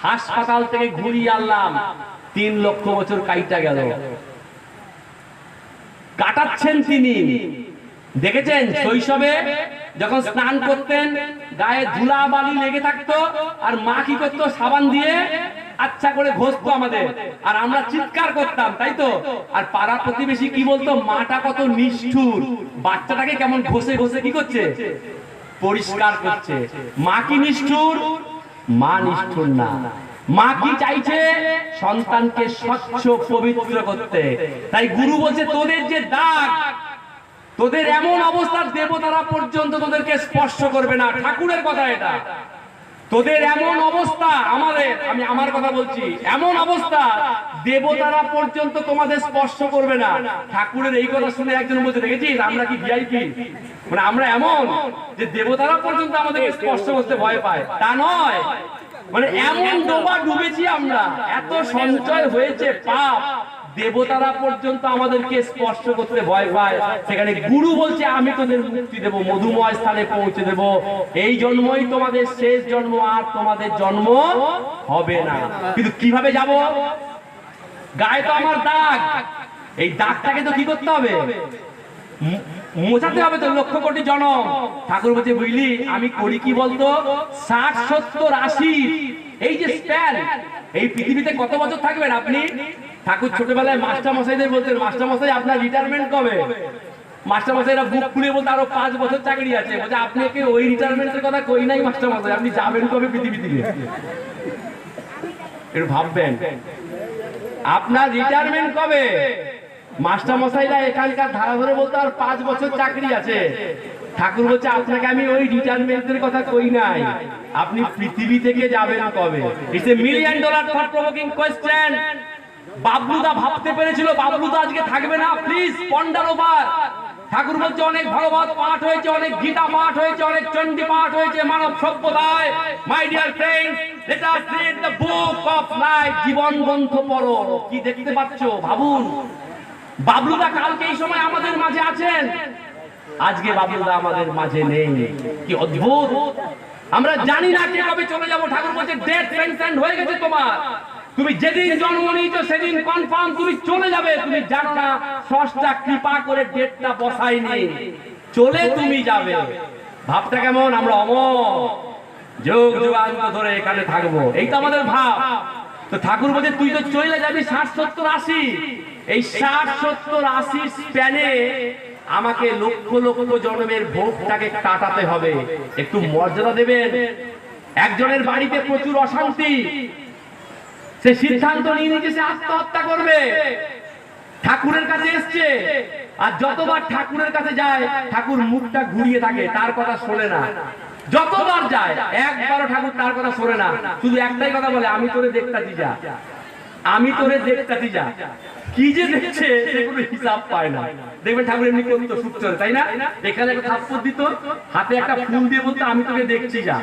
হাসপাতাল থেকে ঘুরিয়ে আনলাম, 3 লক্ষ বছর কাইটা গেল। কাটাচ্ছেন তিনি। দেখেছেন শৈশবে যখন স্নান করতেন গায়ে ধুলা বালি লেগে থাকতো, আর মা কি করতো? সাবান দিয়ে আচ্ছা করে ঘষতো আমাদের, আর আমরা চিৎকার করতাম, তাই তো। আর পাড়া প্রতিবেশী কি বলতো? মাটা কত নিষ্ঠুর, বাচ্চাটাকে কেমন ঘষে ঘষে কি করছে? পরিষ্কার করছে। মা কি নিষ্ঠুর? মা নিষ্ঠুর না। মা কি চাইছে? সন্তানকে স্বচ্ছ পবিত্র করতে। তাই গুরু বলছে তোদের যে দাগ, তোদের এমন অবস্থা দেবতারা পর্যন্ত তোদেরকে স্পর্শ করবে না। ঠাকুরের কথা এটা। তোদের এমন অবস্থা, আমি আমার কথা বলছি, এমন অবস্থা দেবতারা পর্যন্ত তোমাদের স্পর্শ করবে না। ঠাকুরের এই কথা শুনে একজন বলছে, দেখেছিস আমরা কি ভিআইপি, মানে আমরা এমন যে দেবতারা পর্যন্ত আমাদেরকে স্পর্শ করতে ভয় পায়, তা নয়। মানে এমন ডোবা ডুবেছি আমরা, এত সঞ্চয় হয়েছে পাপ, দেবতারা পর্যন্ত আমাদেরকে স্পর্শ করতে ভয় পায়। সেখানে গুরু বলছে আমি তোদের মুক্তি দেব, মধুময় স্থানে পৌঁছে দেব, এই জন্মই তোমাদের শেষ জন্ম, আর তোমাদের জন্ম হবে না। কিন্তু কিভাবে যাব? গায়ে তো আমার দাগ, এই দাগটাকে তো কি করতে হবে? মোছাতে হবে তো, লক্ষ কোটি জনম। ঠাকুর বলছে বুঝলি আমি করি কি বলতো? 60, 70, 80 এই যে স্প্যান, এই পৃথিবীতে কত বছর থাকবেন আপনি? ঠাকুর ছোটবেলায় মাস্টার মশাইদের বলতেন, মাস্টার মশাই আপনার রিটায়ারমেন্ট কবে? মাস্টার মশাইরা বুক খুলে বলতে আরো 5 বছর চাকরি আছে। বলছে আপনাকে ওই রিটায়ারমেন্টের কথা কই নাই মাস্টার মশাই, আপনি যাবেন কবে পৃথিবী থেকে? একটু ভাববেন আপনার রিটায়ারমেন্ট কবে। মাস্টার মশাইরা এখানকার ধারা ধরে বলতে আর 5 বছর চাকরি আছে। ঠাকুর বলছে আপনাকে আমি ওই রিটায়ারমেন্টের কথা কই নাই, আপনি পৃথিবী থেকে যাবেন কবে। It's a $1 million thought provoking question. বাবলুদা ভাবতে পেরেছিল বাবলুদা আজকে থাকবে না, প্লিজ পন্ডার ওভার। ঠাকুর বলছে অনেক ভাগবত পাঠ হয়েছে, অনেক গীতা পাঠ হয়েছে, অনেক চণ্ডী পাঠ হয়েছে মানব সভ্যতায়। My dear friends, let us read the book of life. জীবন গ্রন্থ পড়ো। কি দেখতে পাচ্ছো ভাবুন। বাবলুদা কালকে এই সময় আমাদের মাঝে আছেন, আজকে বাবলুদা আমাদের মাঝে নেই। কি অদ্ভুত। আমরা জানি না কে কবে চলে যাব। ঠাকুর বলছে ডেথ সেন্টেন্স হয়ে গেছে তোমার, তুমি যেদিন জন্ম নিয়েছো সেদিন কনফার্ম তুমি চলে যাবে। তুমি জানো না স্রষ্টা কৃপা করে ডেটটা বসায়নি, চলে তুমি যাবে। ভাবটা কেমন? আমরা অমর, যুগ যুগান্ত ধরে এখানে থাকবো, এই তো আমাদের ভাব। তো ঠাকুর বলছে তুই তো চলে যাবি 60, 70, 80। এই 60, 70, 80 স্প্যানে আমাকে লক্ষ লক্ষ জন্মের ভোগটাকে কাটাতে হবে। একটু মর্যাদা দেবেন। একজনের বাড়িতে প্রচুর অশান্তি, সে সিদ্ধান্ত নিয়ে নিয়েছে সে আত্মহত্যা করবে। ঠাকুরের কাছে এসছে, আর যতবার ঠাকুরের কাছে যায় ঠাকুর মুখটা ঘুরিয়ে থাকে, তার কথা শোনে না। যতবার যায় একবারও ঠাকুর তার কথা শোনে না, শুধু একটাই কথা বলে, আমি তোরে দেখতাছি যা, আমি তোরে দেখতাছি যা। কি যে দেখছে সেগুলো হিসাব পায় না। দেখবেন ঠাকুর এমনি করতো সুখ চলে, তাই না? এখানে একটা থাপ্পড় দিত, হাতে একটা ফুল দিয়ে বলতো আমি তোকে দেখছি যা।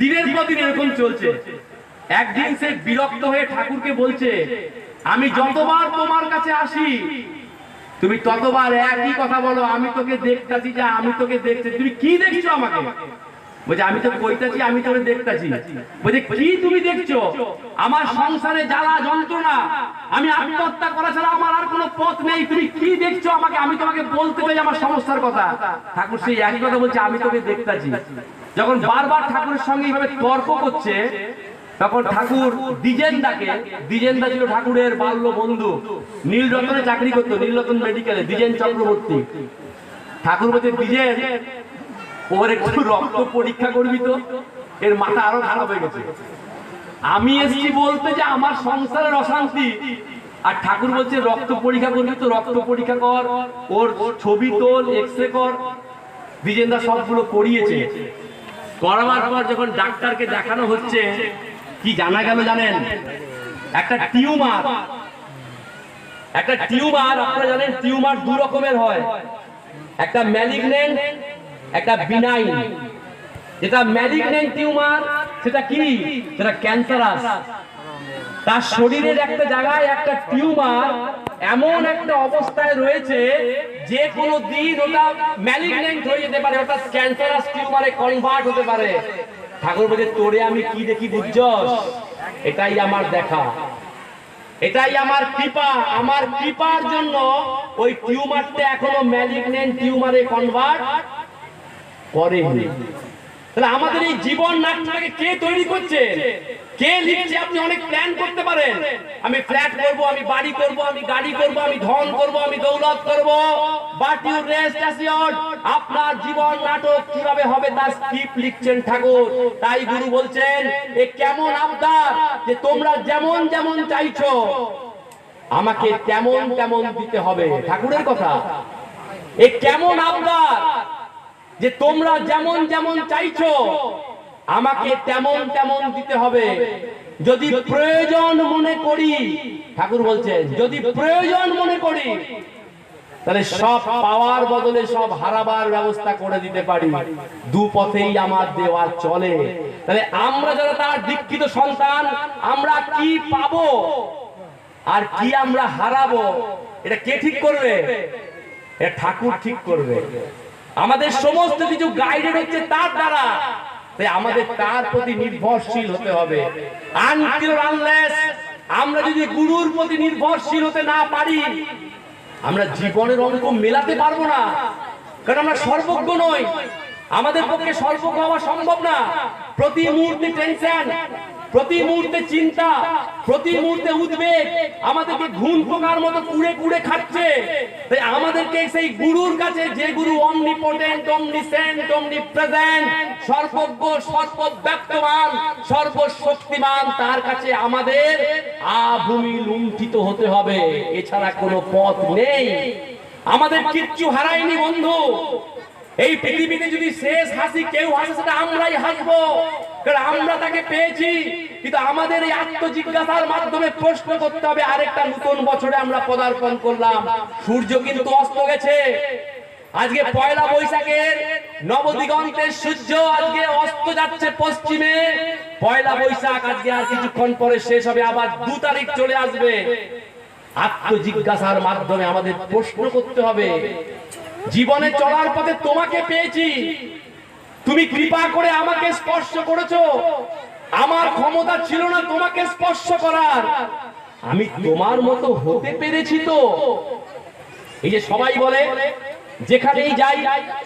দিনের পর দিন এরকম চলছে। একদিন সে বিরক্ত হয়ে ঠাকুরকে বলছে আমি যতবার তোমার কাছে আসি তুমি ততবার একই কথা বলো, আমি তোকে দেখতাছি যা, আমি তোকে দেখছি। তুমি কি দেখছো আমাকে? বলছে আমি তো কইতাছি, আমি তোরে দেখতাছি। বলছে কি তুমি দেখছো? আমার সংসারে জ্বালা যন্ত্রণা, আমি আত্মহত্যা করা ছাড়া আমার আর কোনো পথ নেই, তুমি কি দেখছো আমাকে? আমি তোমাকে বলতে চাই আমার সমস্যার কথা। ঠাকুর সেই একই কথা বলছে, আমি তোকে দেখতাছি। যখন বারবার ঠাকুরের সঙ্গে এইভাবে তর্ক করছে, তখন ঠাকুর দ্বিজেনদাকে, দ্বিজেনদা ছিল ঠাকুরের বাল্য বন্ধু, নীলরতনে চাকরি করতো, নীলরতন মেডিকেলে, দ্বিজেন চক্রবর্তী। ঠাকুর বলছে দ্বিজেন, ওর একটু রক্ত পরীক্ষা করবি তো, এর মাথা আরো খারাপ হয়ে গেছে। আমি এসেছি বলতে যে আমার সংসারের অশান্তি, আর ঠাকুর বলছে রক্ত পরীক্ষা করবি তো, রক্ত পরীক্ষা কর, ওর ছবি তোল, এক্সরে কর। দ্বিজেনদা সবগুলো করিয়েছে। করাবার পর যখন ডাক্তারকে দেখানো হচ্ছে, কি জানা গেল জানেন? একটা টিউমার, একটা টিউমার, আপনারা জানেন টিউমার দু রকমের হয়, একটা ম্যালিগন্যান্ট, একটা বিনাইন। যেটা ম্যালিগন্যান্ট টিউমার সেটা কি? সেটা ক্যান্সারাস। তার শরীরের একটা জায়গায় একটা টিউমার এমন একটা অবস্থায় রয়েছে যে কোনো দিন ওটা ম্যালিগন্যান্ট হয়ে যেতে পারে, ওটা ক্যান্সারাস টিউমারে কনভার্ট হতে পারে। ঠাকুর বলছে তোরে আমি কি দেখি বুঝছস? এটাই আমার দেখা, এটাই আমার কৃপা। আমার কৃপার জন্য ওই টিউমারটা এখনো ম্যালিগন্যান্ট টিউমারে কনভার্ট করেনি। তাহলে আমাদের এই জীবন নাটকটাকে কে তৈরি করছে, কে লিখছে? আপনি অনেক প্ল্যান করতে পারেন, আমি ফ্ল্যাট করব, আমি বাড়ি করব, আমি গাড়ি করব, আমি ধন করব, আমি দৌলত করব, বাট ইউ রেস্ট অ্যাসিওর্ড, আপনার জীবন নাটক কিভাবে হবে তার স্ক্রিপ্ট লিখছেন ঠাকুর। তাই গুরু বলছেন এ কেমন আবদার যে তোমরা যেমন যেমন চাইছো আমাকে তেমন তেমন দিতে হবে। ঠাকুরের কথা, এ কেমন আবদার যে তোমরা যেমন যেমন চাইছো আমাকে তেমন তেমন দিতে হবে। যদি প্রয়োজন মনে করি, ঠাকুর বলছেন যদি প্রয়োজন মনে করি, তাহলে সব পাওয়ার বদলে সব হারাবার ব্যবস্থা করে দিতে পারি। দু পথেই আমার দেওয়া চলে। তাহলে আমরা যারা তার দীক্ষিত সন্তান, আমরা কি পাবো আর কি আমরা হারাবো, এটা কে ঠিক করবে? এটা ঠাকুর ঠিক করবে। আমাদের সমস্ত কিছু গাইডেড হচ্ছে তার দ্বারা, তাই আমাদের তার প্রতি নির্ভরশীল হতে হবে। আনটিল আনলেস আমরা যদি গুরুর প্রতি নির্ভরশীল হতে না পারি, আমরা জীবনের অঙ্ক মেলাতে পারবো না। কারণ আমরা সর্বজ্ঞ নই, আমাদের পক্ষে সর্বজ্ঞ হওয়া সম্ভব না। প্রতি মুহূর্তে টেনশন, প্রতি মুহূর্তে চিন্তা, প্রতি মুহূর্তে উদ্বেগ আমাদেরকে ঘুম পোকার মতো কুড়ে কুড়ে খাচ্ছে। তাই আমাদেরকে সেই গুরুর কাছে, যে গুরু অমনিপোটেন্ট, অমনিসেন্ট, অমনিপ্রেজেন্ট, সর্বজ্ঞ, সর্বব্যাপ্তমান, সর্বশক্তিমান, তার কাছে আমাদের আভূমি লুণ্ঠিত হতে হবে। এছাড়া কোনো পথ নেই। আমাদের কিচ্ছু হারায়নি বন্ধু। এই পৃথিবীতে যদি শেষ হাসি কেউ হাসে সেটা আমরাই হাসবো, কারণ আমরা তাকে পেয়েছি। কিন্তু আমাদের এই আত্মজিজ্ঞাসার মাধ্যমে প্রশ্ন করতে হবে। আরেকটা নতুন বছরে আমরা পদার্পণ করলাম, সূর্য কিন্তু অস্ত গেছে। আজকে পয়লা বৈশাখের নবদিগন্তের সূর্য আজকে অস্ত যাচ্ছে পশ্চিমে। পয়লা বৈশাখ আজকে আর কিছুক্ষণ পরে শেষ হবে, আবার 2 তারিখ চলে আসবে। আত্মজিজ্ঞাসার মাধ্যমে আমাদের প্রশ্ন করতে হবে। জীবনে চলার পথে তোমাকে পেয়েছি, তুমি কৃপা করে আমাকে স্পর্শ করেছো। আমার ক্ষমতা ছিল না তোমাকে স্পর্শ করার, আমি তোমার মতো হতে পেরেছি। তো এই যে সবাই বলে, যেখানেই যাই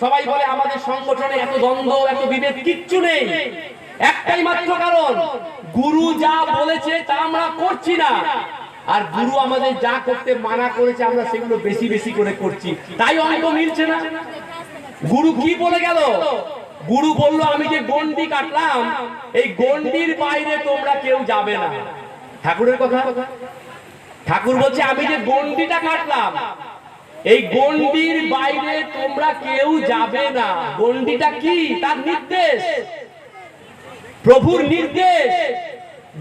সবাই বলে আমাদের সংগঠনে এত দ্বন্দ্ব, এত বিভেদ, কিচ্ছু নেই। একটাই মাত্র কারণ, গুরু যা বলেছে তা আমরা করছি না, আর গুরু আমাদের যা করতে মানা করেছে আমরা সেগুলো বেশি বেশি করে করছি, তাই অঙ্ক মিলছে না। গুরু কি বলে গেল? গুরু বলল আমি যে গন্ডি কাটলাম, এই গন্ডির বাইরে তোমরা কেউ যাবে না। ঠাকুরের কথা, ঠাকুর বলছে আমি যে গন্ডিটা কাটলাম, এই গন্ডির বাইরে তোমরা কেউ যাবে না। গন্ডিটা কি? তার নির্দেশ, প্রভুর নির্দেশ,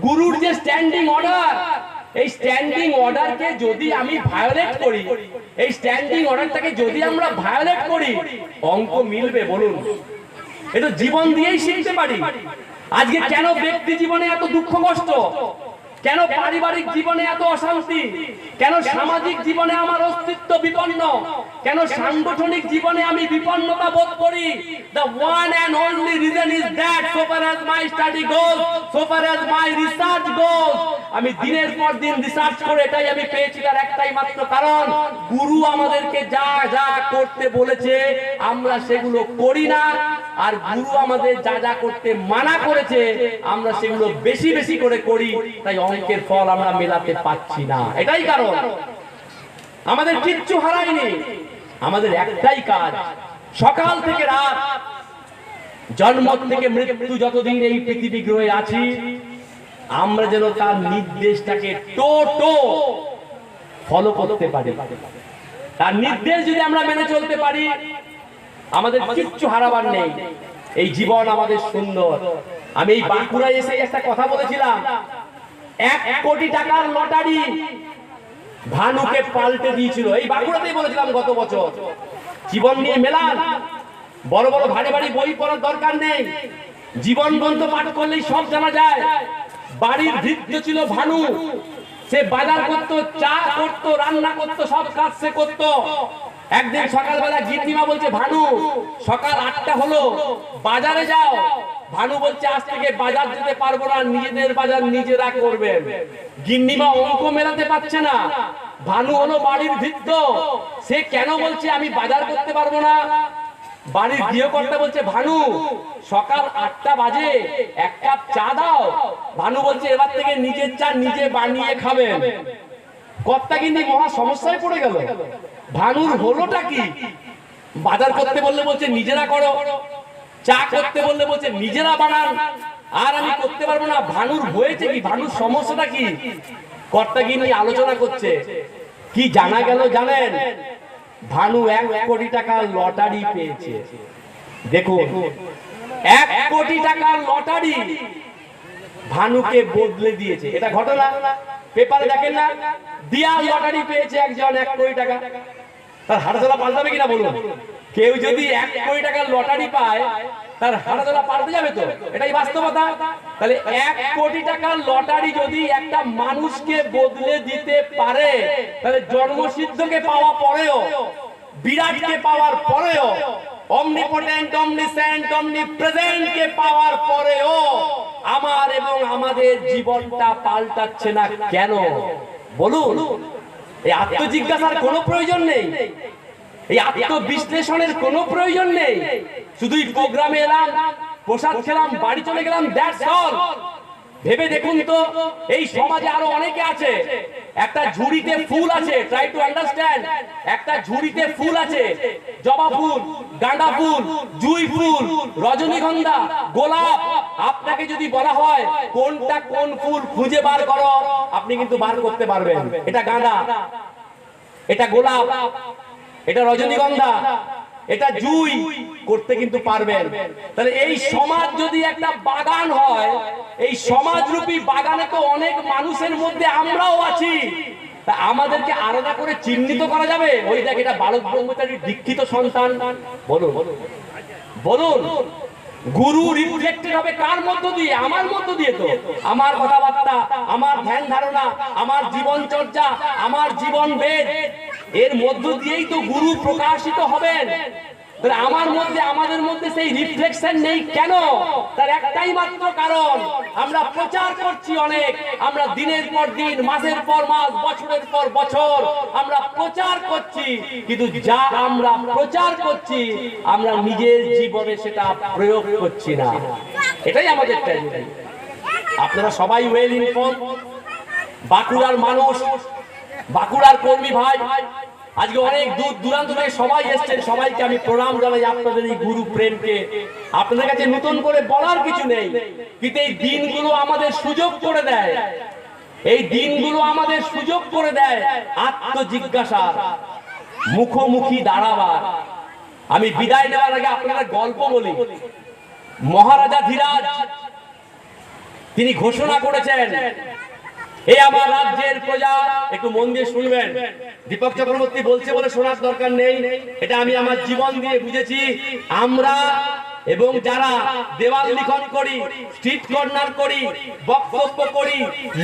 গুরুর যে স্ট্যান্ডিং অর্ডার। এই স্ট্যান্ডিং অর্ডারকে যদি আমি ভায়োলেট করি, এই স্ট্যান্ডিং অর্ডারটাকে যদি আমরা ভায়োলেট করি, অঙ্ক মিলবে বলুন? এটা জীবন দিয়েই শিখতে পারি। আজকে কেন ব্যক্তি জীবনে এত দুঃখ কষ্ট? কেন পারিবারিক জীবনে এত অশান্তি, কেন সামাজিক জীবনে আমার অস্তিত্ব বিপন্ন, কেন সাংগঠনিক জীবনে আমি বিপন্নতা বোধ করি? The one and only reason is that so far as my study goes, so far as my research goes, আমি দিনের পর দিন রিসার্চ করে এটাই আমি পেয়েছি, তার একটাই মাত্র কারণ, গুরু আমাদেরকে যা যা করতে বলেছে আমরা সেগুলো করি না, আর গুরু আমাদের যা যা করতে মানা করেছে আমরা সেগুলো বেশি বেশি করে করি, তাই অঙ্কের ফল আমরা মেলাতে পাচ্ছি না। এটাই কারণ, আমাদের কিচ্ছু হারায়নি, আমাদের একটাই কাজ, সকাল থেকে রাত, জন্ম থেকে মৃত্যু যতদিন এই পৃথিবী গ্রহে আছি, আমরা যেন তার নির্দেশটাকে টোটো ফলো করতে পারি। তার নির্দেশ যদি আমরা মেনে চলতে পারি, আমাদের কিচ্ছু হারাবার নেই, এই জীবন আমাদের সুন্দর। আমি এই বাঁকুড়ায় এসে একটা কথা বলেছিলাম, 1 কোটি টাকার লটারি ভানুকে পাল্টে দিয়েছিল, এই বাঁকুড়াতেই বলেছিলাম গত বছর। জীবন নিয়ে মেলান, বড় বড় ভারী ভারী বই পড়ার দরকার নেই, জীবন গ্রন্থ পাঠ করলেই সব জানা যায়। বাড়ির ভৃত্য ছিল ভানু, সে বাজার করতো, চা করতো, রান্না করতো, সব কাজ সে করতো। একদিন সকালবেলা গিন্নিমা বলছে, ভানু সকাল 8টা হলো, বাজারে যাও। ভানু বলছে, আজ থেকে বাজার যেতে পারবো না, নিজেদের বাজার নিজেরা করবেন। গিন্নিমা অঙ্ক মেলাতে পারছে না, ভানু হলো বাড়ির ভৃত্য, সে কেন বলছে আমি বাজার করতে পারবো না? বাড়ির গৃহকর্তা বলছে, ভানু সকাল 8টা বাজে, 1 কাপ চা দাও। ভানু বলছে, এবার থেকে নিজের চা নিজে বানিয়ে খাবেন। কর্তা কিন্তু মহা সমস্যায় পড়ে গেল, ভানুর হলোটা কি? বাজার করতে বললে বলছে নিজেরা করো, চা করতে বললে বলছে নিজেরা বানান, আর আমি করতে পারবো না। ভানুর হয়েছে কি, ভানুর সমস্যাটা কি? কর্তা গিন্নি আলোচনা করছে, কি জানা গেল জানেন? ভানু 1 কোটি টাকার লটারি পেয়েছে। দেখুন, 1 কোটি টাকার লটারি ভানুকে বদলে দিয়েছে। এটা ঘটনা, পেপারে দেখেন না? দিয়ার লটারি পেয়েছে একজন 1 কোটি টাকা, তার হাড়জোড়া পাল্টাবে কিনা বলুন? কেউ যদি 1 কোটি টাকার লটারি পায়, তার হাড়জোড়া পাল্টে যাবে তো? এটাই বাস্তবতা। তাহলে 1 কোটি টাকার লটারি যদি একটা মানুষকে বদলে দিতে পারে, তাহলে জন্মসিদ্ধকে পাওয়া পরেও, বিরাটকে পাওয়ার পরেও, অমনিপোটেন্ট, অমনিসেন্ট, অমনিপ্রেজেন্ট কে পাওয়ার পরেও আমার এবং আমাদের জীবনটা পাল্টাচ্ছে না কেন বলুন? এই আত্মজিজ্ঞাসার কোনো প্রয়োজন নেই, এই আত্মবিশ্লেষণের কোনো প্রয়োজন নেই। শুধুই প্রোগ্রামে এলাম, প্রসাদ খেলাম, বাড়ি চলে গেলাম, দ্যাটস অল। ভেবে দেখুন তো, এই সমাজে আরো অনেকে আছে, একটা ঝুড়িতে ফুল আছে, ট্রাই টু আন্ডারস্ট্যান্ড, একটা ঝুড়িতে ফুল আছে, জবা ফুল, গাঁদা ফুল, জুঁই ফুল, রজনীগন্ধা, গোলাপ। আপনাকে যদি বলা হয় কোনটা কোন ফুল খুঁজে বার করো, আপনি কিন্তু বার করতে পারবেন। এটা গাঁদা, এটা গোলাপ, এটা রজনীগন্ধা, এটা জুঁই করতে কিন্তু পারবেন। তাহলে এই সমাজ যদি একটা বাগান হয়, এই সমাজরূপী বাগানে তো অনেক মানুষের মধ্যে আমরাও আছি, তা আমাদেরকে আলাদা করে চিহ্নিত করা যাবে? ওই দেখ, এটা বালক ব্রহ্মচারীর দীক্ষিত সন্তান, বলুন বলুন। গুরু রিফ্লেক্টেড হবে কার মধ্য দিয়ে? আমার মধ্য দিয়ে তো। আমার কথাবার্তা, আমার ধ্যান ধারণা, আমার জীবন চর্চা, আমার জীবন বেদ, এর মধ্য দিয়েই তো গুরু প্রকাশিত হবেন। আমার মধ্যে, আমাদের মধ্যে সেই রিফ্লেকশন নেই কেন? তার একটাই মাত্র কারণ, আমরা প্রচার করছি অনেক, আমরা দিনের পর দিন, মাসের পর মাস, বছরের পর বছর আমরা প্রচার করছি, কিন্তু যা আমরা প্রচার করছি আমরা নিজের জীবনে সেটা প্রয়োগ করছি না। এটাই আমাদের ট্র্যাজেডি। আপনারা সবাই ওয়েল ইনফর্ম, বাঁকুড়ার মানুষ, বাঁকুড়ার কর্মী ভাই, আজকে অনেক দূর দূরান্ত থেকে সবাই এসেছেন, সবাইকে আমি প্রণাম জানাই আপনাদের এই গুরু প্রেমকে। আপনাদের কাছে নতুন করে বলার কিছু নেই, কিন্তু এই দিনগুলো আমাদের সুযোগ করে দেয়, এই দিনগুলো আমাদের সুযোগ করে দেয় আত্মজিজ্ঞাসা, মুখোমুখি দাঁড়াবার। আমি বিদায় নেওয়ার আগে আপনাদের গল্প বলি। মহারাজা ধীরাজ তিনি ঘোষণা করেছেন, এই আমার রাজ্যের প্রজা, একটু মন দিয়ে শুনবেন। দীপক চক্রবর্তী বলছে বলে শোনার দরকার নেই, এটা আমি আমার জীবন দিয়ে বুঝেছি। আমরা এবং যারা দেওয়াল লিখন করি, স্ট্রিট কর্নার করি, বক্তব্য করি,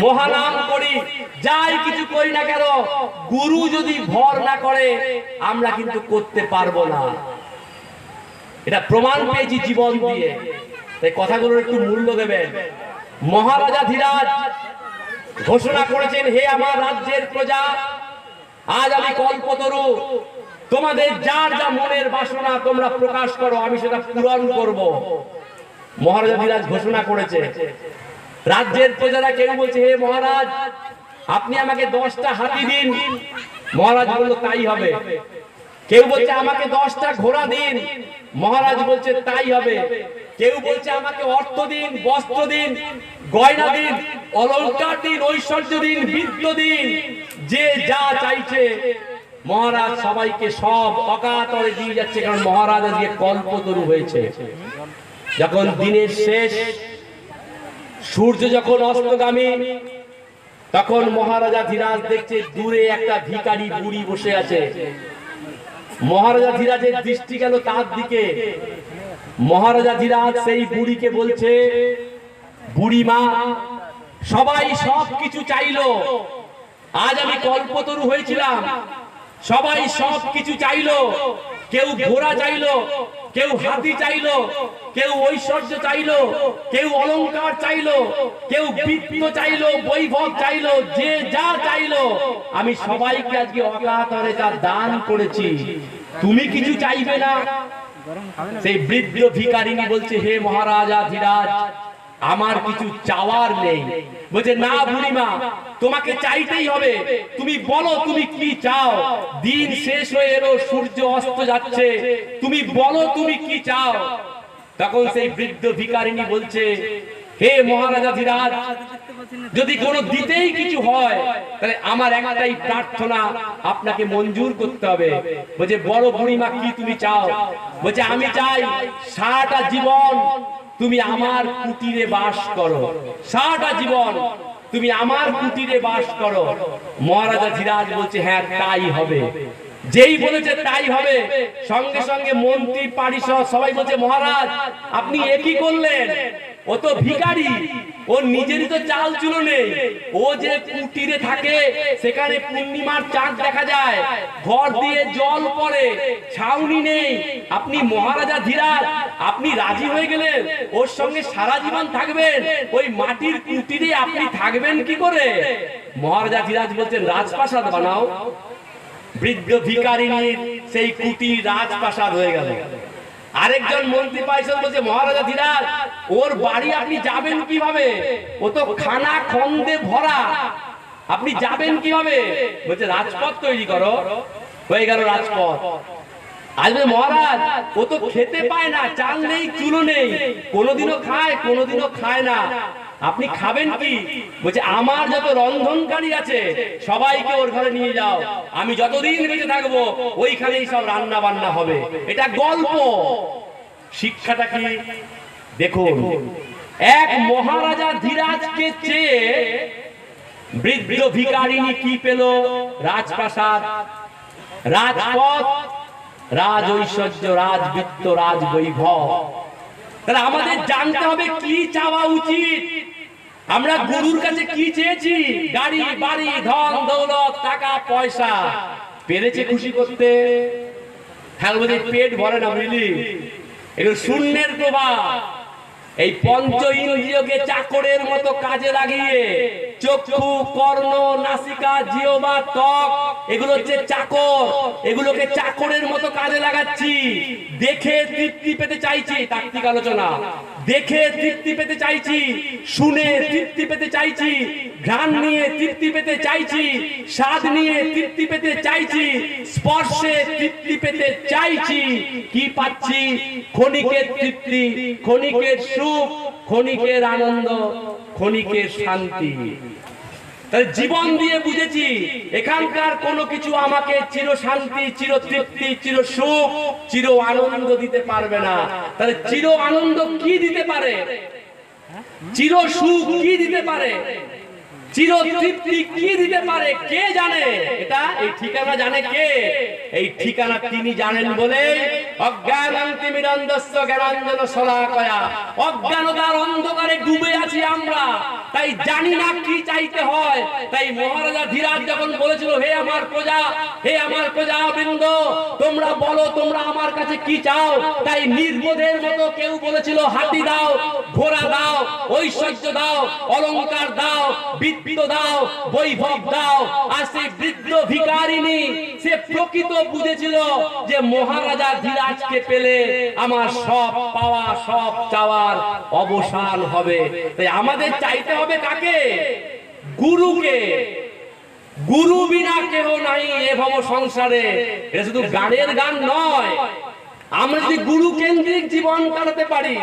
মহানাম করি, যাই কিছু করি না কেন, গুরু যদি ভর না করে আমরা কিন্তু করতে পারবো না। এটা প্রমাণ পেয়েছি জীবন দিয়ে। তাই কথাগুলোর একটু মূল্য দেবেন। মহারাজা ধীরাজ ঘোষণা করেছেন, হে আমার রাজ্যের প্রজা, আজ আমি কল্পতরু, তোমাদের যার যা মনের বাসনা তোমরা প্রকাশ করো, আমি সেটা পূরণ করব। মহারাজা ধীরাজ ঘোষণা করেছে। রাজ্যের প্রজারা কেউ বলছে, হে মহারাজ আপনি আমাকে 10টা হাতি দিন। মহারাজ বলল তাই হবে। কেউ বলছে আমাকে 10টা ঘোড়া দিন। মহারাজ বলছে তাই হবে। কেউ বলছে আমাকে অর্থ দিন, বস্ত্র দিন, গয়না দিন, অলংকার দিন, ঐশ্বর্য দিন, বিদ্য দিন। যে যা চাইছে মহারাজ সবাইকে সব অকাতরে দিয়ে যাচ্ছে, কারণ মহারাজ আজকে কল্পতরু হয়েছে। যখন দিনের শেষ, সূর্য যখন অস্তগামী, তখন মহারাজা ধীরাজ দেখছে দূরে একটা ভিখারি বুড়ি বসে আছে। মহারাজা ধীরাজের দৃষ্টি গেল তার দিকে। মহারাজা ধীরাজ সেই বুড়িকে বলছে, বুড়ি মা, সবাই সব কিছু চাইলো, আজ আমি কল্পতরু হয়েছিলাম, সবাই সব কিছু চাইলো। কেউ ঘোড়া চাইলো, কেউ হাতি চাইলো, কেউ ঐশ্বর্য চাইলো, কেউ অলংকার চাইলো, কেউ বিত্ত চাইলো, বৈভব চাইলো, যে যা চাইলো আমি সবাইকে আজকে অকাতরে তা দান করেছি। তুমি কিছু চাইবে না? সেই বৃদ্ধ ভিখারিনী বলছে, হে মহারাজা ধীরাজ, আমার কিছু চাওয়ার নেই। বলছে, না বুড়িমা, তোমাকে চাইতেই হবে। তুমি বলো তুমি কি চাও। দিন শেষ হয়ে এলো, সূর্য অস্ত যাচ্ছে, তুমি বলো তুমি কি চাও। তখন সেই বৃদ্ধ ভিখারিনী বলছে, হে মহারাজা ধীরাজ, যদি কোনো দিতেই কিছু হয় তাহলে আমার একটাই প্রার্থনা, আপনাকে মঞ্জুর করতে হবে। বলছে, বড় বুড়িমা কি তুমি চাও? বলছে, আমি চাই সারাটা জীবন তুমি আমার কুটিরে বাস করো, সারাটা জীবন তুমি আমার কুটিরে বাস করো। মহারাজা ধীরাজ বলছে, হ্যাঁ তাই হবে। যেই বলেছে তাই হবে, সঙ্গে সঙ্গে মন্ত্রী পারিষদ সবাই বলছে, মহারাজ আপনি একই করলেন, ও তো ভিখারি, ও নিজেরই তো চাল চুলো নেই। ও যে কুটিরে থাকে সেখানে পূর্ণিমার চাঁদ দেখা যায়, ঘর দিয়ে জল পড়ে, ছাউনি নেই। আপনি মহারাজা ধীরাজ, আপনি রাজি হয়ে গেলেন ওর সঙ্গে সারা জীবন থাকবেন, ওই মাটির কুটিরে আপনি থাকবেন কি করে? মহারাজা ধীরাজ বলছেন, রাজপ্রাসাদ বানাও। বৃদ্ধ ভিখারিনীর সেই কুটির রাজপ্রাসাদ হয়ে গেল। আরেকজন মন্ত্রী পাইছেন, বলছে, মহারাজা ধীরাজ, ওর বাড়ি আপনি যাবেন কিভাবে? ও তো খানা খন্দে ভরা, আপনি যাবেন কিভাবে? বলছে, রাজপথ তৈরি করো। হয়ে গেল রাজপথ। আসবে মহারাজ, ও তো খেতে পায় না, চাল নেই, চুলো নেই, কোনোদিনও খায় কোনোদিনও খায় না, আপনি খাবেন কি? বলছে, আমার যত রন্ধনকারী আছে সবাইকে ওর ঘরে নিয়ে যাও, আমি যতদিন বেঁচে থাকবো ওইখানেই সব রান্না বান্না হবে। এটা গল্প। শিক্ষাটা কি দেখুন। এক মহারাজা ধীরাজকে চেয়ে বৃদ্ধ ভিখারিনী কি পেল? রাজপ্রাসাদ, রাজপথ, রাজ ঐশ্বর্য, রাজবিত্ত, রাজ বৈভব। তাহলে আমাদের জানতে হবে কি চাওয়া উচিত। আমরা গুরুর কাছে কি চেয়েছি? গাড়ি, বাড়ি, ধন দৌলত, টাকা পয়সা। পেরেছে খুশি করতে? হ্যাঁ, বলছি পেট ভরে না, বুঝলি? এগুলো শূন্যের প্রভাব। এই পঞ্চ ইন্দ্রিয়কে চাকরের মতো কাজে লাগিয়ে, চক্ষু, কর্ণ, নাসিকা, জিহ্বা, ত্বক, এগুলো হচ্ছে চাকর, এগুলোকে চাকরের মতো কাজে লাগাচ্ছি। দেখে তৃপ্তি পেতে চাইছি, তাত্ত্বিক আলোচনা। দেখে তৃপ্তি পেতে চাইছি, শুনে তৃপ্তি পেতে চাইছি, ঘ্রাণ নিয়ে তৃপ্তি পেতে চাইছি, স্বাদ নিয়ে তৃপ্তি পেতে চাইছি, স্পর্শে তৃপ্তি পেতে চাইছি। কি পাচ্ছি? ক্ষণিকের তৃপ্তি, ক্ষণিকের সুখ, ক্ষণিকের আনন্দ, ক্ষণিকের শান্তি। তাহলে জীবন দিয়ে বুঝেছি এখানকার কোনো কিছু আমাকে চির শান্তি, চির তৃপ্তি, চির সুখ, চির আনন্দ দিতে পারবে না। তাহলে চির আনন্দ কি দিতে পারে? চির সুখ কি দিতে পারে? চিরতৃপ্তি কি দিতে পারে কে জানে? এটা এই ঠিকানা জানে কে? এই ঠিকানা তিনি জানেন বলে অজ্ঞানান্তিমিরন্দস্য জ্ঞানাঞ্জন শলাকয়া, অজ্ঞানতার অন্ধকারে ডুবে আছি আমরা, তাই জানি না কি চাইতে হয়। তাই মহারাজা ধীরাজ যখন বলেছিল, হে আমার প্রজা, হে আমার প্রজাবৃন্দ, তোমরা বলো তোমরা আমার কাছে কি চাও। তাই নির্বোধের মতো কেউ বলেছিল হাতি দাও, ঘোড়া দাও, ঐশ্বর্য দাও, অলংকার দাও, বিত্ত দাও, বৈভব দাও। আর সেই বৃদ্ধ ভিখারিনী সে প্রকৃত বুঝেছিল যে মহারাজা ধীরাজকে পেলে আমার সব পাওয়া সব চাওয়ার অবসান হবে। তাই আমাদের চাইতে হবে কাকে? গুরুকে। গুরু বিনা কেহ নাই এ ভব সংসারে। এটা শুধু গানের গান নয়। আমরা যদি গুরু কেন্দ্রিক জীবন কাটাতে পারি,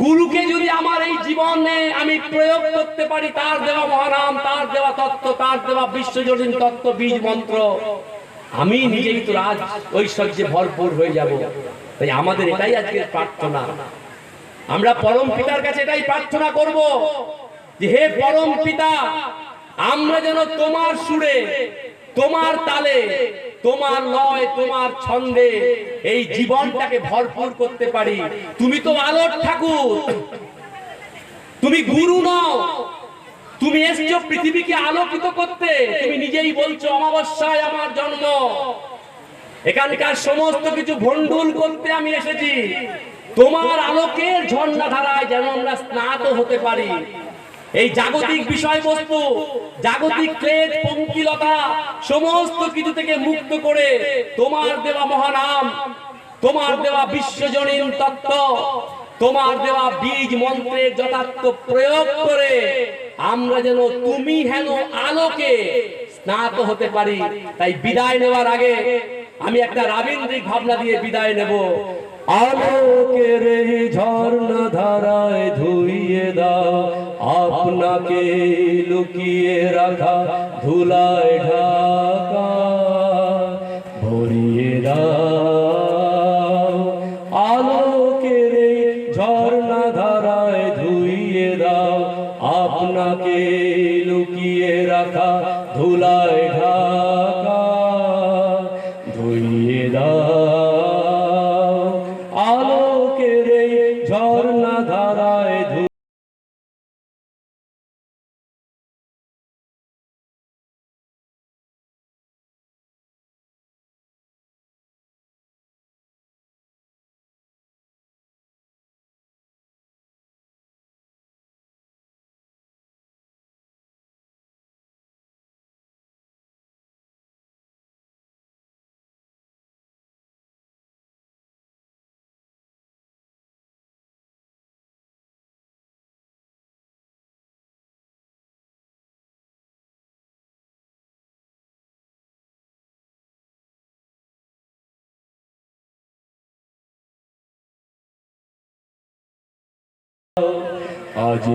গুরুকে যদি আমার এই জীবনে আমি প্রয়োগ করতে পারি, তার দেওয়া মহানাম, তার দেওয়া তত্ত্ব, তার দেওয়া বিশ্বজনীন তত্ত্ব বীজ মন্ত্র, আমি নিজেই তো রাজ ঐশ্বর্যে ভরপুর হয়ে যাব। তাই আমাদের এটাই আজকের প্রার্থনা। আমরা পরম পিতার কাছে এটাই প্রার্থনা করব যে হে পরম পিতা, আমরা যেন তোমার সুরে, তোমার তালে, তোমার লয়, তোমার ছন্দে এই জীবনটাকে ভরপুর করতে পারি। তুমি তো আলোর ঠাকুর, তুমি গুরু নও। তুমি এসছো পৃথিবীকে আলোকিত করতে। তুমি নিজেই বলছো অমাবস্যায় আমার জন্ম, এখানকার সমস্ত কিছু ভণ্ডুল করতে আমি এসেছি। তোমার আলোকের ঝর্ণা ধারায় যেন আমরা স্নাত হতে পারি। এই জাগতিক বিষয়বস্তু, জাগতিক ক্লেদ পঙ্কিলতা সমস্ত কিছু থেকে মুক্ত করে তোমার দেওয়া মহানাম, তোমার দেওয়া বিশ্বজনীন তত্ত্ব, তোমার দেওয়া বীজ মন্ত্রের যথার্থ প্রয়োগ করে আমরা যেন তুমি হেন আলোকে স্নাত হতে পারি। তাই বিদায় নেওয়ার আগে আমি একটা রাবীন্দ্রিক ভাবনা দিয়ে বিদায় নেব। আলোকের এই ঝর্ণা ধারায় ধুইয়ে দাও আপনাকে লুকিয়ে রাখা ধুলায় ঢাকা, ভরিয়ে দাও আলোকের এই ঝর্ণা ধারায় ধুইয়ে দাও আপনাকে লুকিয়ে রাখা ধুলায় ঢাকা, ধুইয়ে দাও আলোকের এই ঝর্ণা ধারায় আজ